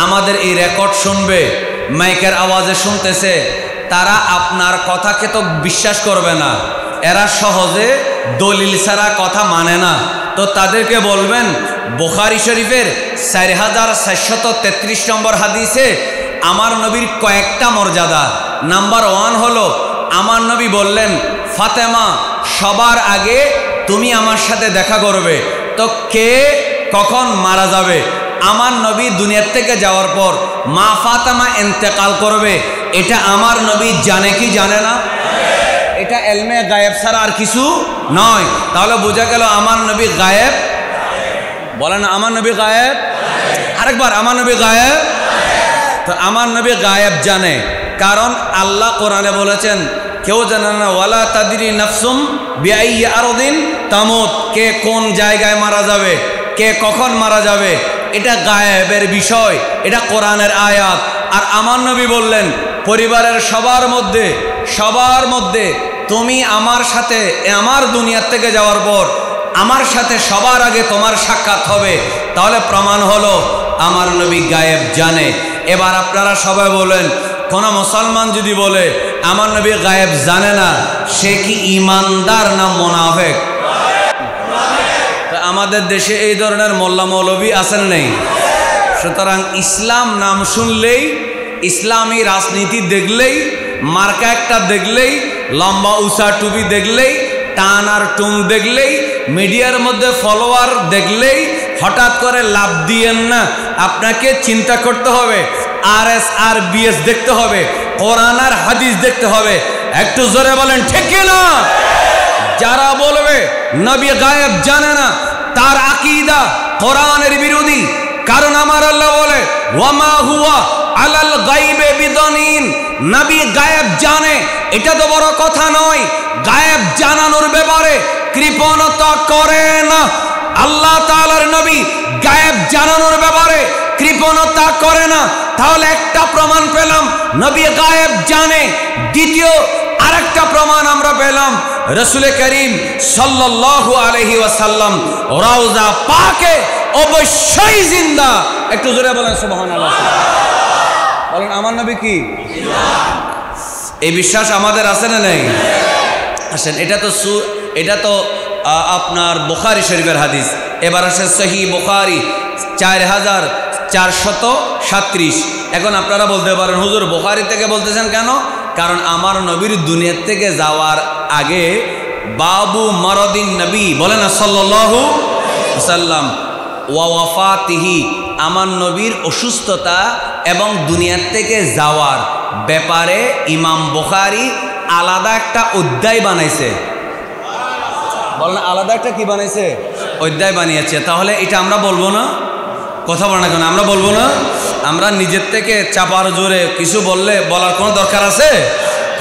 আমাদের এই রেকর্ড শুনবে, মাইকের আওয়াজে শুনতেছে, তারা আপনার কথাকে তো বিশ্বাস করবে না, এরা সহজে দলিল ছাড়া কথা মানে না। তো তাদেরকে বলবেন, বুখারী শরীফের 4433 নম্বর হাদিসে আমার নবীর কয়েকটা মর্যাদা। নাম্বার 1 হলো আমার নবী বললেন, ফাতেমা সবার আগে তুমি আমার সাথে দেখা করবে। তো কে কখন মারা যাবে? আমার নবী দুনিয়ার থেকে যাওয়ার পর মা ফাতেমা ইন্তেকাল করবে, এটা আমার নবী জানে কি জানে না? এটা এলমে গায়েব ছাড়া আর কিছু নয়। তাহলে বোঝা গেল আমার নবী গায়েব। বলেন আমার নবী গায়েব। আরেকবার, আমার নবী গায়েব। তো আমার নবী গায়েব জানে, কারণ আল্লাহ কোরআনে বলেছেন কেউ জানে না, ওয়ালা তাদরি নাফসুম বিআইয়ি আরদিন তামুত, কে কোন জায়গায় মারা যাবে, কে কখন মারা যাবে, এটা গায়েবের বিষয়, এটা কোরআনের আয়াত। আর আমার নবী বললেন পরিবারের সবার মধ্যে তুমি আমার সাথে, আমার দুনিয়ার থেকে যাওয়ার পর আমার সাথে সবার আগে তোমার সাক্ষাৎ হবে। তাহলে প্রমাণ হলো আমার নবী গায়েব জানে। এবার আপনারা সবাই বলেন, কোন মুসলমান যদি বলে আমার নবী গায়েব জানে না, সে কি ইমানদার না মুনাফিক? আমাদের দেশে এই ধরনের মোল্লা মৌলবী আছেন নেই? সুতরাং ইসলাম নাম শুনলেই, ইসলামী রাজনীতি দেখলেই, মার্কা একটা দেখলেই, লম্বা উঁচা টুপি দেখলেই টান আর টুম দেখলেই, মিডিয়ার মধ্যে ফলোয়ার দেখলেই হঠাৎ করে লাভ দিয়েন না। আপনাকে চিন্তা করতে হবে, RSRBS দেখতে হবে, কোরআন আর হাদিস দেখতে হবে। একটু জোরে বলেন ঠিক কি না? যারা বলবে নবী গায়েব জানে না, তার আকীদা কোরআনের বিরোধী। কারণ আমার আল্লাহ বলে ওয়ামা হুয়া আলাল গায়বে বিদানিন, নবী গায়েব জানে এটা তো বড় কথা নয়। গায়েব জানানোর ব্যাপারে কৃপণতা করে না। আল্লাহ তাআলার নবী গায়েব জানানোর ব্যাপারে কৃপণতা করে না। তাহলে একটা প্রমাণ পেলাম নবী গায়েব জানে। দ্বিতীয় আরেকটা প্রমাণ আমরা পেলাম, রাসূল করিম সাল্লাল্লাহু আলাইহি ওয়াসাল্লাম রওজা পাকে অবশ্যই জিন্দা। একটু জোরে বলেন সুবহানাল্লাহ। বলেন আমার নবী কি? এই বিশ্বাস আমাদের আছে না নেই? আসেন, এটা তো আপনার বুখারী শরীফের হাদিস। এবার আসে সহিহ বুখারী 4437। এখন আপনারা বলতে পারেন হুজুর বুখারী থেকে বলতেছেন কেন? কারণ আমার নবীর দুনিয়া থেকে যাওয়ার আগে বাবু মারাদিন নবী বলেন না সাল্লাল্লাহু আলাইহি ওয়াসাল্লাম ওয়া ওয়াফাতিহি, আমার নবীর অসুস্থতা এবং দুনিয়ার থেকে যাওয়ার ব্যাপারে ইমাম বুখারী আলাদা একটা অধ্যায় বানাইছে। বলেন আলাদা একটা কি বানাইছে? অধ্যায় বানিয়েছে। তাহলে এটা আমরা বলবো না? কথা বলে না কেন? আমরা বলবো না? আমরা নিজের থেকে চাপার জোরে কিছু বলার কোনো দরকার আছে?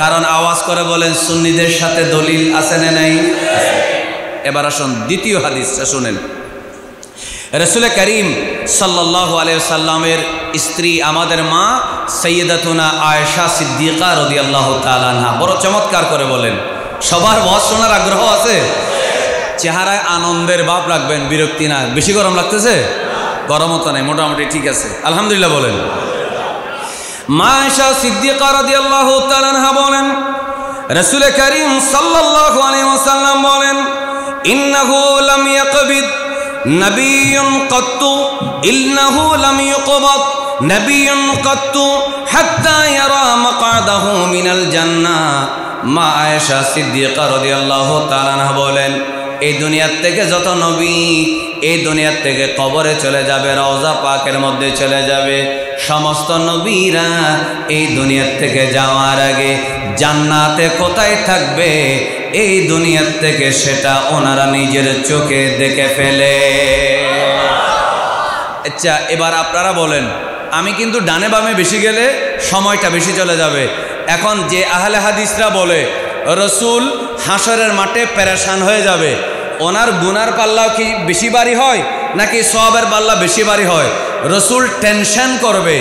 কারণ আওয়াজ করে বলেন সুন্নিদের সাথে দলিল আছে না নাই? এবার আসুন দ্বিতীয় হাদিসটা শুনেন। রাসূল করিম সাল্লাল্লাহু আলাইহি ওয়াসাল্লামের স্ত্রী আমাদের মা সাইয়্যিদাতুনা আয়েশা সিদ্দিকা রাদিয়াল্লাহু তাআলা আনহা বড় চমৎকার করে বলেন। সবার ওয়াজ শোনার আগ্রহ আছে? চেহারায় আনন্দের ভাব রাখবেন, বিরক্তি না। বেশি গরম লাগতেছে? গরমও তো নাই, মোটামুটি ঠিক আছে, আলহামদুলিল্লাহ বলেন। মা আয়েশা সিদ্দিকা রাদিয়াল্লাহু তাআলা আনহা বলেন, রাসূল করিম সাল্লাল্লাহু আলাইহি ওয়াসাল্লাম বলেন, ইন্নাহু লাম ইয়াকবিদ নবিয়্যুন কাত্তু ইন্নাহু লাম ইউকবাদ নবিয়্যুন কাত্তু হাত্তা ইয়ারা মাকআদাহু মিনাল জান্নাহ। মা আয়েশা সিদ্দিকা রাদিয়াল্লাহু তাআলা আনহা বলেন, এই দুনিয়ার থেকে যত নবী এই দুনিয়ার থেকে কবরে চলে যাবে, রওজা পাকের মধ্যে চলে যাবে, সমস্ত নবীরা এই দুনিয়ার থেকে যাওয়ার আগে জান্নাতে কোথায় থাকবে এই দুনিয়ার থেকে সেটা ওনারা নিজের চোখে দেখে ফেলে। আচ্ছা, এবার আপনারা বলেন, আমি কিন্তু ডানে বামে বেশি গেলে সময়টা বেশি চলে যাবে। এখন যে আহলে হাদিসরা বলে রসুল হাসরের মাঠে পেরেশান হয়ে যাবে, ওনার গুনার পাল্লাও কি বেশি ভারী হয় নাকি সওয়াবের পাল্লা বেশি ভারী হয়? রসুল টেনশন করবে,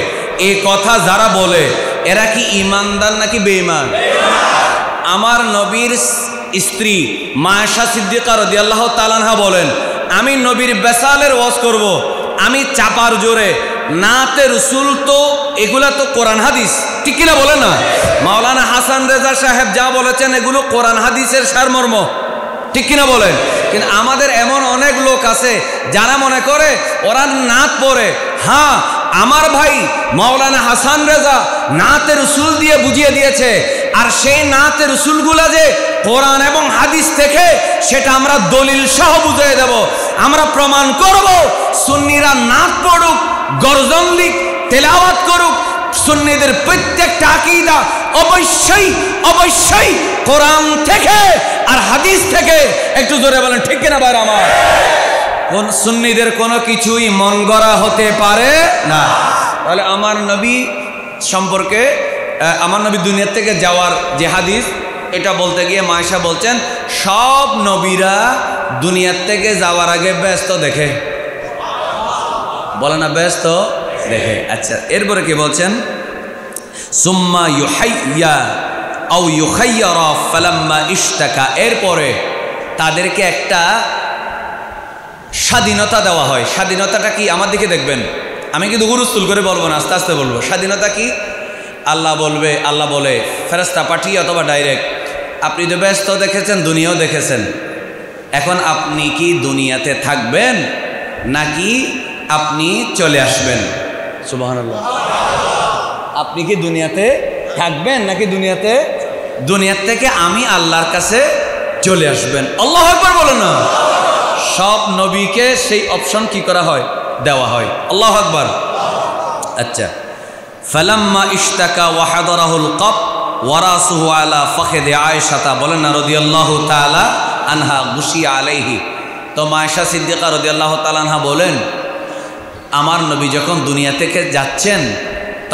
এই কথা যারা বলে এরা কি ইমানদার নাকি বেঈমান? আমার নবীর স্ত্রী মা আয়েশা সিদ্দিকা রাদিয়াল্লাহু তাআলা আনহা বলেন, আমি নবীর বেসালের ওয়াজ করব, আমি চাপার জোরে নাতে রসুল, তো এগুলা তো কোরআন হাদিস, ঠিক কিনা বলেন না? মাওলানা হাসান রেজা সাহেব যা বলেছেন এগুলো কোরআন হাদিসের সারমর্ম, ঠিক কিনা বলেন? কিন্তু আমাদের এমন অনেক লোক আছে যারা মনে করে ওরা নাত পড়ে। হ্যাঁ, আমার ভাই মাওলানা হাসান রেজা নাতে রসুল দিয়ে বুঝিয়ে দিয়েছে, আর সেই নাতে রসুলগুলা যে কোরআন এবং হাদিস থেকে, সেটা আমরা দলিল সহ বুঝিয়ে দেব। আমরা প্রমাণ করব সুন্নিরা নাত পড়ুক, গর্জন লিখ, তেলাওয়াত করুক, সুন্নিদের প্রত্যেকটা আকীদা অবশ্যই অবশ্যই কোরআন থেকে আর হাদিস থেকে। একটু জোরে বলেন ঠিক কিনা ভাই আমার? কোন সুন্নিদের কোনো কিছুই মন গড়া হতে পারে না। তাহলে আমার নবী সম্পর্কে, আমার নবী দুনিয়া থেকে যাওয়ার যে হাদিস, এটা বলতে গিয়ে মা আয়েশা বলছেন সব নবীরা দুনিয়ার থেকে যাওয়ার আগে ব্যস্ত দেখে, বলে না ব্যস্ত দেখে। আচ্ছা, এরপরে কি বলছেন? সুম্মা ইউহাইয়া আও ইউখাইয়ারা ফালাম্মা ইশতাকা, এরপরে তাদেরকে একটা স্বাধীনতা দেওয়া হয়। স্বাধীনতাটা কি? আমার দিকে দেখবেন, আমি কিন্তু গুরুস্তুল করে বলবো না, আস্তে আস্তে বলবো। স্বাধীনতা কি? আল্লাহ বলে ফেরেশতা পাঠিয়ে অথবা ডাইরেক্ট, আপনি তো ব্যস্ত দেখেছেন, দুনিয়াও দেখেছেন, এখন আপনি কি দুনিয়াতে থাকবেন নাকি আপনি চলে আসবেন? সুবহানাল্লাহ। আপনি কি দুনিয়াতে থাকবেন নাকি দুনিয়ার থেকে আমি আল্লাহর কাছে চলে আসবেন। আল্লাহু আকবার বলো না। সব নবীকে সেই অপশন কি করা হয়, দেওয়া হয়। আল্লাহু আকবার। আচ্ছা, ফালাম্মা ইশতাকা ওয়া হাদারাহুল কব ওয়ারাসুহু আলা ফাখিদি আয়েশা, বলেন না রাদিয়াল্লাহু তাআলা আনহা, গুশিয়া আলাইহি। তো আয়েশা সিদ্দিকা রাদিয়াল্লাহু তাআলা আনহা বলেন, আমার নবী যখন দুনিয়া থেকে যাচ্ছেন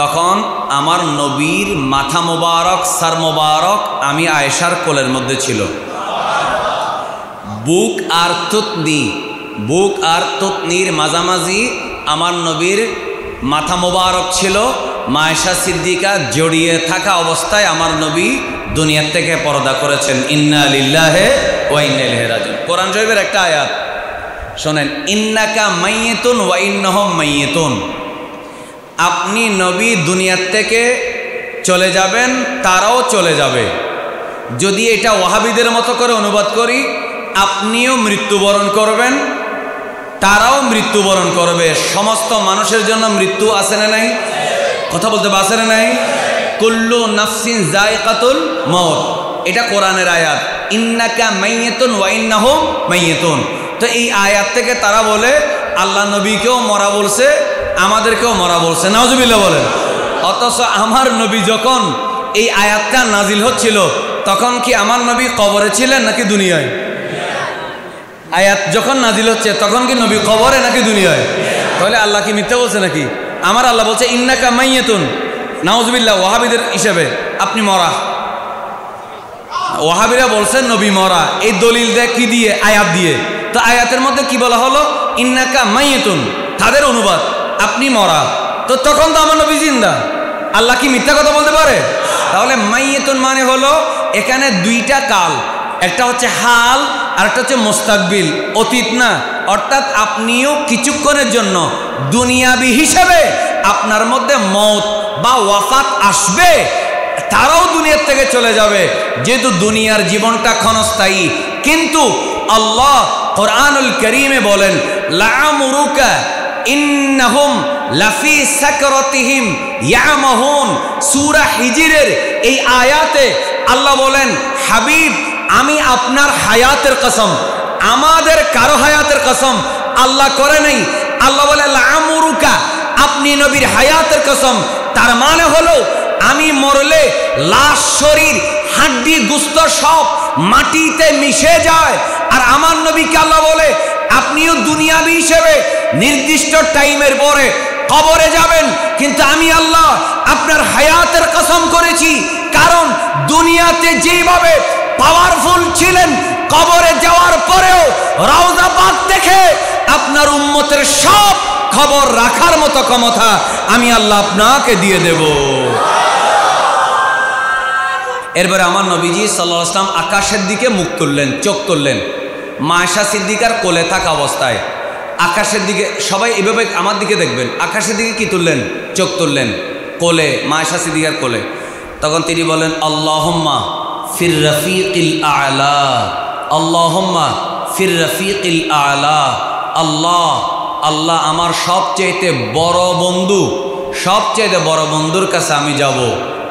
তখন আমার নবীর মাথা মোবারক, সার মোবারক আমি আয়েশার কোলের মধ্যে ছিল। বুক আর তুতনির মাঝামাঝি আমার নবীর মাথা মোবারক ছিল। আয়েশা সিদ্দিকা জড়িয়ে থাকা অবস্থায় আমার নবী দুনিয়া থেকে পর্দা করেছেন। ইন্না লিল্লাহি ওয়া ইন্না ইলাইহি রাজিউন। কোরআন শরীফের একটা আয়াত শোনেন, ইন্নাকা মাইয়িতুন ওয়া ইন্নাহুম মাইয়িতুন। আপনি নবী দুনিয়ার থেকে চলে যাবেন, তারাও চলে যাবে। যদি এটা ওয়াহাবিদের মতো করে অনুবাদ করি, আপনিও মৃত্যুবরণ করবেন, তারাও মৃত্যুবরণ করবে। সমস্ত মানুষের জন্য মৃত্যু আছে না নাই? কথা বলতে আছে না নাই? কুল্লু নাফসিন যায়কাতুল মউত, এটা কোরআনের আয়াত। ইন্নাকা মাইয়িতুন ওয়া ইন্নাহুম মাইয়িতুন। তো এই আয়াত থেকে তারা বলে আল্লাহ নবীকেও মরা বলছে, আমাদেরকেও মরা বলছে। নাউজুবিল্লাহ বলেন। অথচ আমার নবী যখন এই আয়াতটা নাজিল হচ্ছিল তখন কি আমার নবী কবরে ছিলেন নাকি দুনিয়ায়? আয়াত যখন নাজিল হচ্ছে তখন কি নবী কবরে নাকি দুনিয়ায়? তাহলে আল্লাহ কি মিথ্যা বলছে নাকি? আমার আল্লাহ বলছে ইন্নাকা মাইয়িতুন। নাউজুবিল্লাহ, ওয়াহাবিদের হিসেবে আপনি মরা। ওয়াহাবিরা বলছেন নবী মরা। এই দলিল দেয় কি দিয়ে? আয়াত দিয়ে। তো আয়াতের মধ্যে কি বলা হলো? ইন্নাকা মাইয়িতুন, তাদের অনুবাদ আপনি মরা। তো তখন তো আমার নবী জিন্দা। আল্লাহ কি মিথ্যা কথা বলতে পারে? তাহলে মাইয়িতুন মানে হলো এখানে দুইটা কাল, একটা হচ্ছে হাল আর একটা হচ্ছে মুস্তাকবিল, অতীত না। অর্থাৎ আপনিও কিছুক্ষণের জন্য দুনিয়াবি হিসেবে আপনার মধ্যে মওত বা ওয়াফাত আসবে, তারাও দুনিয়ার থেকে চলে যাবে। যেহেতু দুনিয়ার জীবনটা ক্ষণস্থায়ী, কিন্তু আল্লাহ কোরআনুল কারীমে বলেন লাআমরুকা ইন্নাহুম লাফি সাকরাতিহিম ইয়ামাহুন। সূরা হিজরের এই আয়াতে আল্লাহ বলেন, হাবিব আমি আপনার হায়াতের কসম, আমাদের কারো হায়াতের কসম আল্লাহ করে নাই। আল্লাহ বলে লাআমরুকা, আপনি নবীর হায়াতের কসম। তার মানে হলো আমি মরলে লাশ, শরীর, হাড্ডি, গোশত সব মাটিতে মিশে যায়। আর আমার নবীকে আল্লাহ বলে আপনিও দুনিয়াবি হিসেবে নির্দিষ্ট টাইমের পরে কবরে যাবেন, কিন্তু আমি আল্লাহ আপনার হায়াতের কসম করেছি। কারণ দুনিয়াতে যেভাবে পাওয়ারফুল ছিলেন, কবরে যাওয়ার পরেও রওজা পাক দেখে আপনার উম্মতের সব খবর রাখার মতো ক্ষমতা আমি আল্লাহ আপনাকে দিয়ে দেব। এরপরে আমার নবীজি সাল্লাল্লাহু আলাইহি ওয়াসাল্লাম আকাশের দিকে মুখ তুললেন, চোখ তুললেন। আয়েশা সিদ্দিকার কোলে থাকা অবস্থায় আকাশের দিকে, সবাই এভাবে আমার দিকে দেখবেন, আকাশের দিকে কি তুললেন? চোখ তুললেন, কোলে, আয়েশা সিদ্দিকার কোলে। তখন তিনি বলেন আল্লাহুম্মা ফির রফিকিল আ'লা, আল্লাহুম্মা ফির রফিকিল আ'লা। আল্লাহ, আল্লাহ আমার সবচেয়ে বড় বন্ধু, সবচেয়ে বড় বন্ধুর কাছে আমি যাব।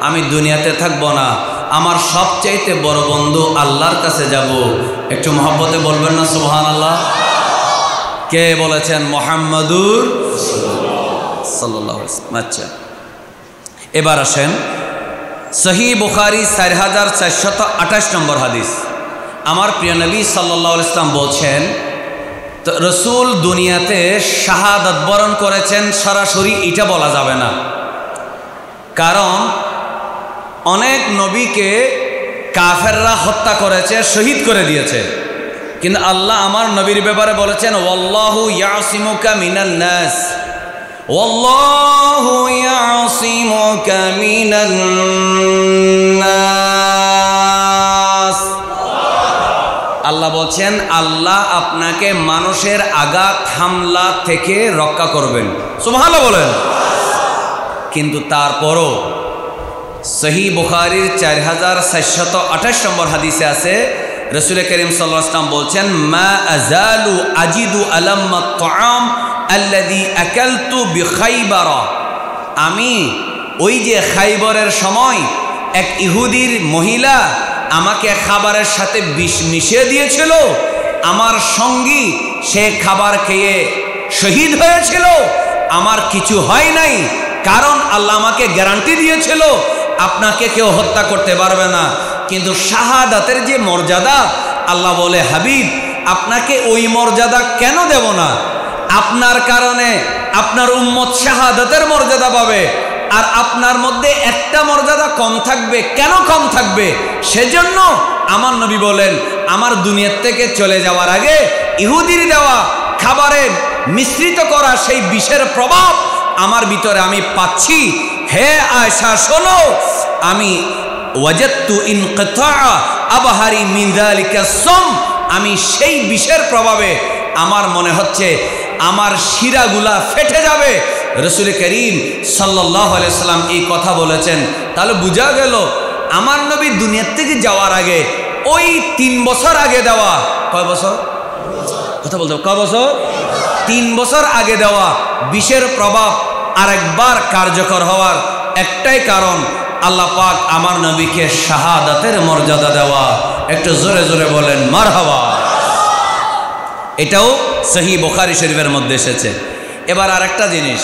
আমি দুনিয়াতে থাকবো না, আমার সবচাইতে বড় বন্ধু আল্লাহর কাছে যাব। একটু মহব্বতে বলবেন না সুবহানাল্লাহ? কে বলেছেন? মুহাম্মাদুর সাল্লাল্লাহু আলাইহি ওয়াসাল্লাম। আচ্ছা, এবার আসেন সহিহ বুখারী 4428 নম্বর হাদিস। আমার প্রিয় নবী সাল্লাল্লাহু আলাইহি ওয়াসাল্লাম বলছেন, তো রসুল দুনিয়াতে শাহাদাত বরণ করেছেন সরাসরি এটা বলা যাবে না, কারণ অনেক নবীকে কাফেররা হত্যা করেছে, শহীদ করে দিয়েছে। কিন্তু আল্লাহ আমার নবীর ব্যাপারে বলেছেন ওয়াল্লাহু ইয়াসিমুকা মিনান নাস, ওয়াল্লাহু ইয়াসিমুকা মিনান নাস। আল্লাহ বলছেন আল্লাহ আপনাকে মানুষের আঘাত হামলা থেকে রক্ষা করবেন। সুবহানাল্লাহ বলেন। কিন্তু তারপরও সহিহ বুখারীর 4428 নম্বর হাদিসে আছে, রাসূল করিম সাল্লাল্লাহু আলাইহি ওয়াসাল্লাম বলছেন মা আযালু আজিদু আলাম্মা আত-তাআম আল্লাযী আকালতু বিখাইবার। আমি ওই যে খাইবরের সময় এক ইহুদির মহিলা আমাকে খাবারের সাথে বিষ মিশিয়ে দিয়েছিল, আমার সঙ্গী সে খাবার খেয়ে শহীদ হয়েছিল, আমার কিছু হয় নাই, কারণ আল্লাহ আমাকে গ্যারান্টি দিয়েছিল আপনাকে কেউ হত্যা করতে পারবে না। কিন্তু শাহাদাতের যে মর্যাদা, আল্লাহ বলে হাবিব আপনাকে ওই মর্যাদা কেন দেব না? আপনার কারণে আপনার উম্মত শাহাদাতের মর্যাদা পাবে, আর আপনার মধ্যে একটা মর্যাদা কম থাকবে। কেন কম থাকবে? সেজন্য আমার নবী বলেন আমার দুনিয়ার থেকে চলে যাওয়ার আগে ইহুদির দেওয়া খাবারে মিশ্রিত করা সেই বিষের প্রভাব আমার ভিতরে আমি পাচ্ছি। হে আয়েশা শোনো, আমি ওয়াজাদতু ইনকিতা আবহারি মিন যালিকা সাম, আমি সেই বিষের প্রভাবে আমার মনে হচ্ছে আমার শিরাগুলা ফেটে যাবে। রাসূল করিম সাল্লাল্লাহু আলাইহি সাল্লাম এই কথা বলেছেন। তাহলে বোঝা গেল আমার নবী দুনিয়ার থেকে যাওয়ার আগে ওই 3 বছর আগে দেওয়া, কয় বছর কথা বলতে, কয় বছর? 3 বছর আগে দেওয়া বিষের প্রভাব আরেকবার কার্যকর হওয়ার একটাই কারণ, আল্লাহ পাক আমার নবীকে শাহাদাতের মর্যাদা দেওয়া। একটু জোরে জোরে বলেন মারহাবা। এটাও সহিহ বুখারী শরীফের মধ্যে এসেছে। এবার আরেকটা জিনিস,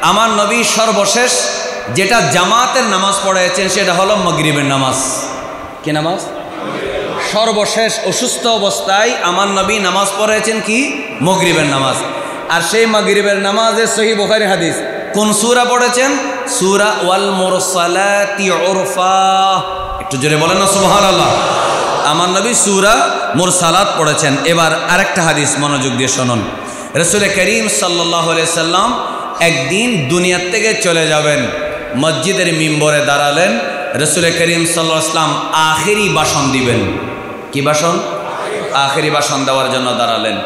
আমার নবী সর্বশেষ যেটা জামাতের নামাজ পড়েছেন সেটা হলো মাগরিবের নামাজ। কি নামাজ? সর্বশেষ অসুস্থ অবস্থায় আমার নবী নামাজ পড়েছেন কি? মাগরিবের নামাজ। আর সেই মাগরিবের নামাজে সহিহ বুখারী হাদিস, কোন সূরা পড়েছেন? সূরা ওয়াল মুরসালাতি উরফা। একটু জোরে বলেন না সুবহানাল্লাহ। আমার নবী সূরা মুরসালাত পড়েছেন। এবার আরেকটা হাদিস মনোযোগ দিয়ে শুনুন। রাসূল করিম সাল্লাল্লাহু আলাইহি সাল্লাম একদিন দুনিয়ার থেকে চলে যাবেন, মসজিদের মিম্বরে দাঁড়ালেন। রাসূল করিম সাল্লাল্লাহু আলাইহি সাল্লাম আখেরি ভাষণ দিবেন। কি ভাষণ? আখেরি ভাষণ দেওয়ার জন্য দাঁড়ালেন।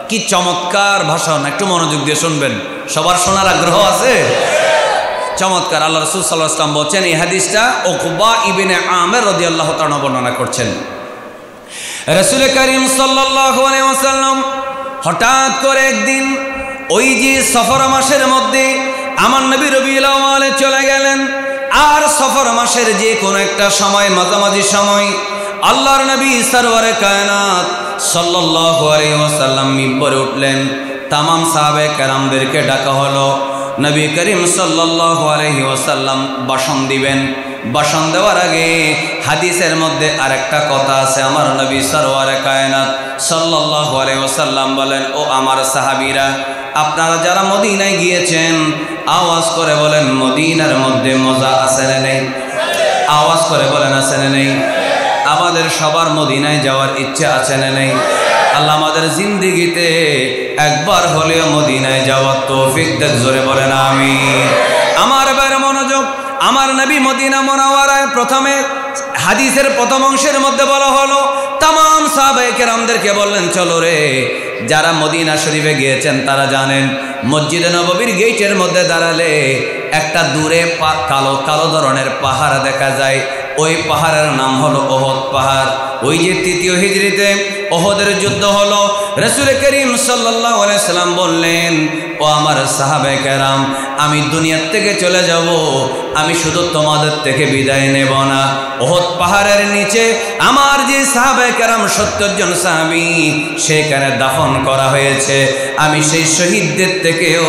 কি চমৎকার ভাষণ, একটু মনোযোগ দিয়ে শুনবেন। সবার শোনার আগ্রহ আছে? চমৎকার। আল্লাহ রাসূল সাল্লাল্লাহু আলাইহি সাল্লাম বলছেন, এই হাদিসটা উকবা ইবনে আমির রাদিয়াল্লাহু তাআলা বর্ণনা করছেন। রাসূল করিম সাল্লাল্লাহু আলাইহি ওয়াসাল্লাম হঠাৎ করে একদিন ওই যে সফর মাসের মধ্যে আমার নবী রবিউল আউয়ালে চলে গেলেন। আর সফর মাসের যে কোনো একটা সময়, মাঝামাঝি সময়, আল্লাহর নবী সরওয়ারে কায়নাত সাল্লাল্লাহু আলাইহি ওয়াসাল্লাম মিম্বরে উঠলেন। তামাম সাহাবে কেরামদেরকে ডাকা হলো। নবী করিম সাল্লাল্লাহু আলাইহি ওয়াসাল্লাম ভাষণ দিবেন। ভাষণ দেওয়ার আগে হাদিসের মধ্যে আরেকটা কথা আছে। আমার নবী সরওয়ারে কায়নাত সাল্লাল্লাহু আলাইহি ওয়াসাল্লাম বলেন, ও আমার সাহাবীরা, আপনারা যারা মদিনায় গিয়েছেন আওয়াজ করে বলেন মদিনার মধ্যে মজা আছে না নেই? আওয়াজ করে বলেন আছে না নেই? আমাদের সবার মদিনায় যাওয়ার ইচ্ছা আছে না নেই? আল্লাহ আমাদের জিন্দেগিতে একবার হলেও মদিনায় যাওয়ার তৌফিক দেন। জোরে বলেন আমিন। আমার বাইরে মনোযোগ। আমার নবী মদিনা মুনাওয়ারায় প্রথমে হাদিসের প্রথম অংশের মধ্যে বলা হলো তামাম সাহাবায়ে কেরামদেরকে বললেন, চলো রে, যারা মদিনা শরীফে গিয়েছেন তারা জানেন মসজিদে নববীর গেটের মধ্যে দাঁড়ালে একটা দূরে কালো কালো ধরনের পাহাড় দেখা যায়। ওই পাহাড়ের নাম হলো ওহদ পাহাড়। ওই যে 3য় হিজরিতে ওহদের যুদ্ধ হলো। রাসূল করিম সাল্লাল্লাহু আলাইহি সাল্লাম বললেন, ও আমার সাহাবায়ে কেরাম, আমি দুনিয়ার থেকে চলে যাব, আমি শুধু তোমাদের থেকে বিদায় নেব না। ওহদ পাহাড়ের নিচে আমার যে সাহাবায়ে কেরাম 70 জন সাহাবী সেখানে দাফন করা হয়েছে। আমি সেই শহীদদের থেকেও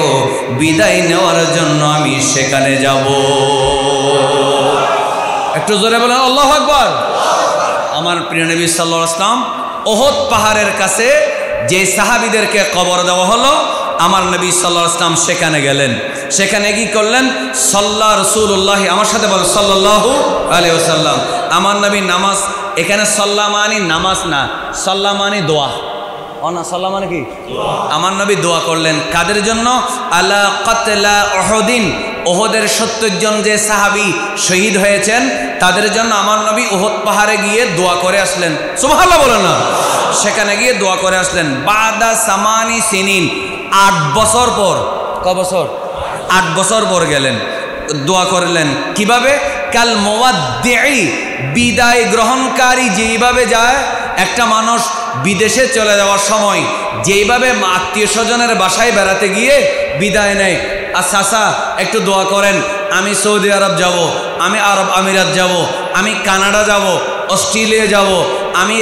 বিদায় নেওয়ার জন্য আমি সেখানে যাব। একটু জোরে বলেন আল্লাহু আকবার। আমার প্রিয় নবী সাল্লাল্লাহু আলাইহি ওয়াসাল্লাম ওহদ পাহাড়ের কাছে যে সাহাবীদেরকে কবর দেওয়া হলো, আমার নবী সাল্লাল্লাহু আলাইহি ওয়াসাল্লাম সেখানে গেলেন। সেখানে কি করলেন? সাল্লা রাসূলুল্লাহ, আমার সাথে বলেন সাল্লাল্লাহু আলাইহি ওয়াসাল্লাম। আমার নবী নামাজ, এখানে সাল্লা মানে নামাজ না, সাল্লা মানে দোয়া। না, সাল্লা মানে কি? আমার নবী দোয়া করলেন। কাদের জন্য? আলা কাতলা উহুদিন, ওহদের 70 জন যে সাহাবী শহীদ হয়েছেন তাদের জন্য আমার নবী ওহদ পাহাড়ে গিয়ে দোয়া করে আসলেন। সুবহানাল্লাহ বলেন না। সেখানে গিয়ে দোয়া করে আসলেন। বাদা সামানি সিনিন, 8 বছর পর। ক বছর? 8 বছর পর গেলেন, দোয়া করলেন। কিভাবে? কাল মুওয়াদ্দিই, বিদায় গ্রহণকারী যেইভাবে যায়, একটা মানুষ বিদেশে চলে যাওয়ার সময় যেইভাবে আত্মীয় স্বজনের বাসায় বেড়াতে গিয়ে বিদায় নেয়, আচ্ছা একটু দোয়া করেন, আমি সৌদি আরব যাব, আমি আরব আমিরাত যাব, আমি কানাডা যাব, অস্ট্রেলিয়া যাব, আমি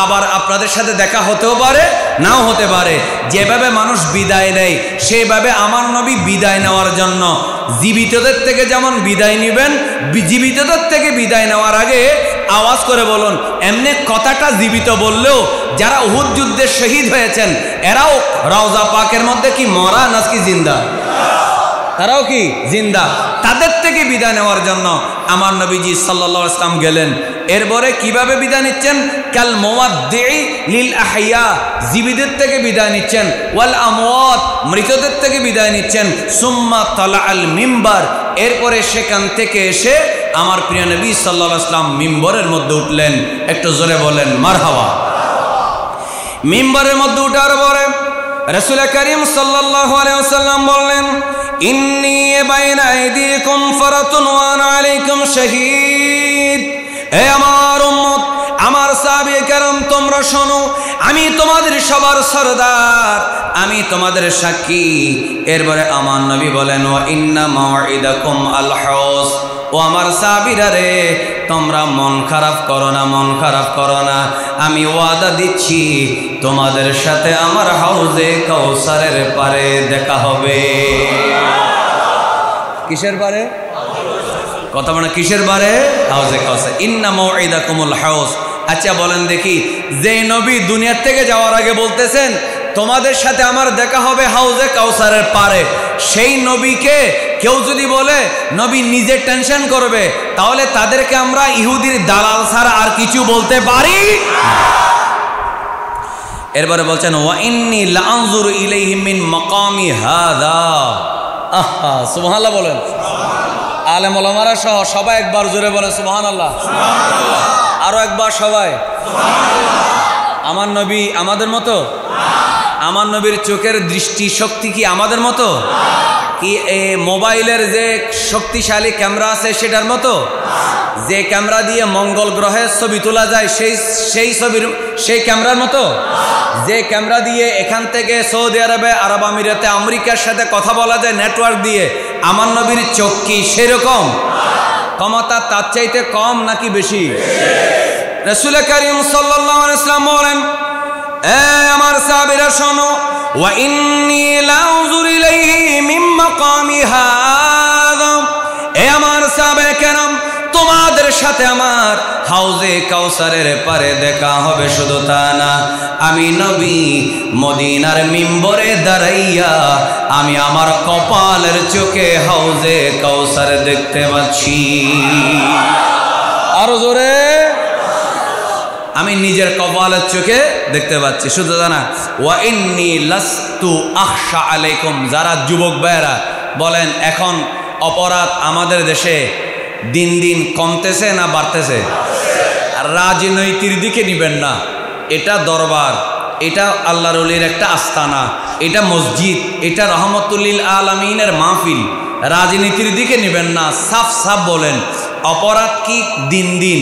আবার আপনাদের সাথে দেখা হতেও পারে, নাও হতে পারে। যেভাবে মানুষ বিদায় নেয় সেইভাবে আমার নবী বিদায় নেওয়ার জন্য জীবিতদের থেকে যেমন বিদায় নেবেন, জীবিতদের থেকে বিদায় নেওয়ার আগে আওয়াজ করে বলুন। এমনি কথাটা জীবিত বললেও যারা উহুদ যুদ্ধে শহীদ হয়েছেন এরাও রওজা পাকের মধ্যে কি মরা নাকি জিন্দা? তারাও কি জিন্দা। তাদের থেকে বিদায় নেওয়ার জন্য আমার নবীজি সাল্লাল্লাহু আলাইহি ওয়াসাল্লাম গেলেন। এরপরে কিভাবে বিদায় নিচ্ছেন? কাল মুওয়াদ্দিই লিল আহইয়া, জীবিতদের থেকে বিদায় নিচ্ছেন, ওয়াল আমওয়াত, মৃতদের থেকে বিদায় নিচ্ছেন। সুম্মা তালাআল মিম্বার, এরপরে সেখান থেকে এসে আমার প্রিয় নবী সাল্লাল্লাহু আলাইহি ওয়াসাল্লাম মিম্বরের মধ্যে উঠলেন। একটু জোরে বলেন মারহাবা। মিম্বরের মধ্যে উঠার পরে রাসূল করিম সাল্লাল্লাহু আলাইহি ওয়াসাল্লাম বললেন, ইন্নী বাইনা আইদিকুম ফারাতুন ওয়া আনা আলাইকুম শাহীদ। হে আমার উম্মত, আমার সাহাবায়ে কেরাম, তোমরা শোনো, আমি তোমাদের সবার সরদার, আমি তোমাদের সাক্ষী। এরপরে আমার নবী বলেন, ওয়া ইন্না মাউইদাকুম আল হাউস। ও আমার সাহাবীরা রে, তোমরা মন খারাপ করো না, মন খারাপ করো না, আমি ওয়াদা দিচ্ছি তোমাদের সাথে আমার হাউজে কাউসারের পারে দেখা হবে। কিসের পারে? কথা মানে কিসের পারে? হাউজে কাউসার। ইন্না মাউইদাকুমুল হাউস। আচ্ছা বলেন দেখি, যে নবী দুনিয়ার থেকে যাওয়ার আগে বলতেছেন তোমাদের সাথে আমার দেখা হবে হাউজে কাউসারের পারে, সেই নবীকে কেউ যদি বলে নবী নিজে টেনশন করবে, তাহলে তাদেরকে আমরা ইহুদির দালাল ছাড়া আর কিছু বলতে পারি? এরপরে বলছেন, ওয়া ইন্নী লাআনজুরু ইলাইহি মিন মাকামি হাযা। আহা, সুবহানাল্লাহ বলেন। আলেম ওলামারা সহ সবাই একবার জোরে বলে সুবহানাল্লাহ। আরো একবার সবাই। আমার নবী আমাদের মতো? আমার নবীর চোখের দৃষ্টি শক্তি কি আমাদের মতো? কি মোবাইলের যে শক্তিশালী ক্যামেরা আছে সেটার মতো? যে ক্যামেরা দিয়ে মঙ্গল গ্রহের ছবি তোলা যায় সেই ক্যামেরার মতো? যে ক্যামেরা দিয়ে এখান থেকে সৌদি আরবে, আরব আমিরাতে, আমেরিকার সাথে কথা বলা যায় নেটওয়ার্ক দিয়ে, আমার নবীর চোখ কি সেরকম? ক্ষমতা তার চাইতে কম নাকি বেশি? রাসূল করিম সাল্লাল্লাহু আলাইহি ওয়াসাল্লাম বলেন, এ আমার সাহাবীরা শোনো, ওয়া ইন্নী লাউযুরু ইলাইহি মিন মাকামি হাযা। এ আমার সাহাবায়ে কেরাম, তোমাদের সাথে আমার হাউজে কাউসারের পারে দেখা হবে। শুধু তা না, আমি নবী মদিনার মিম্বরে দাঁড়াইয়া আমি আমার কপালের চোখে হাউজে কাউসার দেখতে পাচ্ছি। আরো জোরে, আমি নিজের কপালের চোখে দেখতে পাচ্ছি। শুধু তা না, ওয়া ইন্নী লাস্তু আখশা আলাইকুম। যারা যুবক ভাইয়েরা বলেন, এখন অপরাধ আমাদের দেশে দিন দিন কমতেছে না বাড়তেছে? রাজনৈতিক দিকে নিবেন না, এটা দরবার, এটা আল্লাহর ওলির একটা আস্তানা, এটা মসজিদ, এটা রহমতুল্লিল আলামিনের মাহফিল। রাজনীতির দিকে নিবেন না, সাফ সাফ বলেন অপরাধ কি দিন দিন,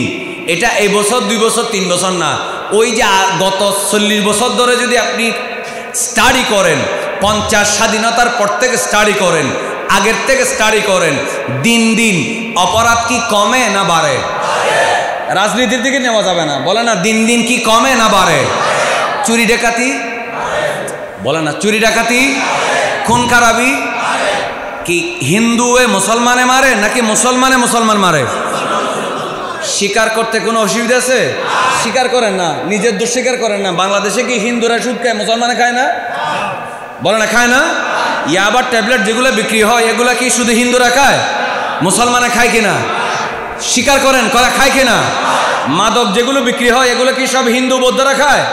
এটা এই বছর 2 বছর 3 বছর না, ওই যে গত 40 বছর ধরে যদি আপনি স্টাডি করেন, 50 স্বাধীনতার পর থেকে স্টাডি করেন, আগের থেকে স্টাডি করেন, দিন দিন অপরাধ কি কমে না বাড়ে? রাজনীতির দিকে নেওয়া যাবে না, বলে না দিন দিন কি কমে না বাড়ে? চুরি ডাকাতি বলে না, চুরি ডাকাতি, খুন খারাপি কি হিন্দুয়ে মুসলমানে মারে নাকি মুসলমানে মুসলমান মারে? স্বীকার করতে কোনো অসুবিধা আছে? স্বীকার করেন না, নিজের দোষ স্বীকার করেন না। বাংলাদেশে কি হিন্দুরা সুদ খায়, মুসলমানে খায় না? বলে না খায় না? ইয়াবার ট্যাবলেট যেগুলো বিক্রি হয় এগুলা কি শুধু হিন্দুরা খায়? মুসলমানে খায় কিনা? স্বীকার করেন, খায় কিনা? মাদক যেগুলো বিক্রি হয় এগুলো কি সব হিন্দু বৌদ্ধরা খায়?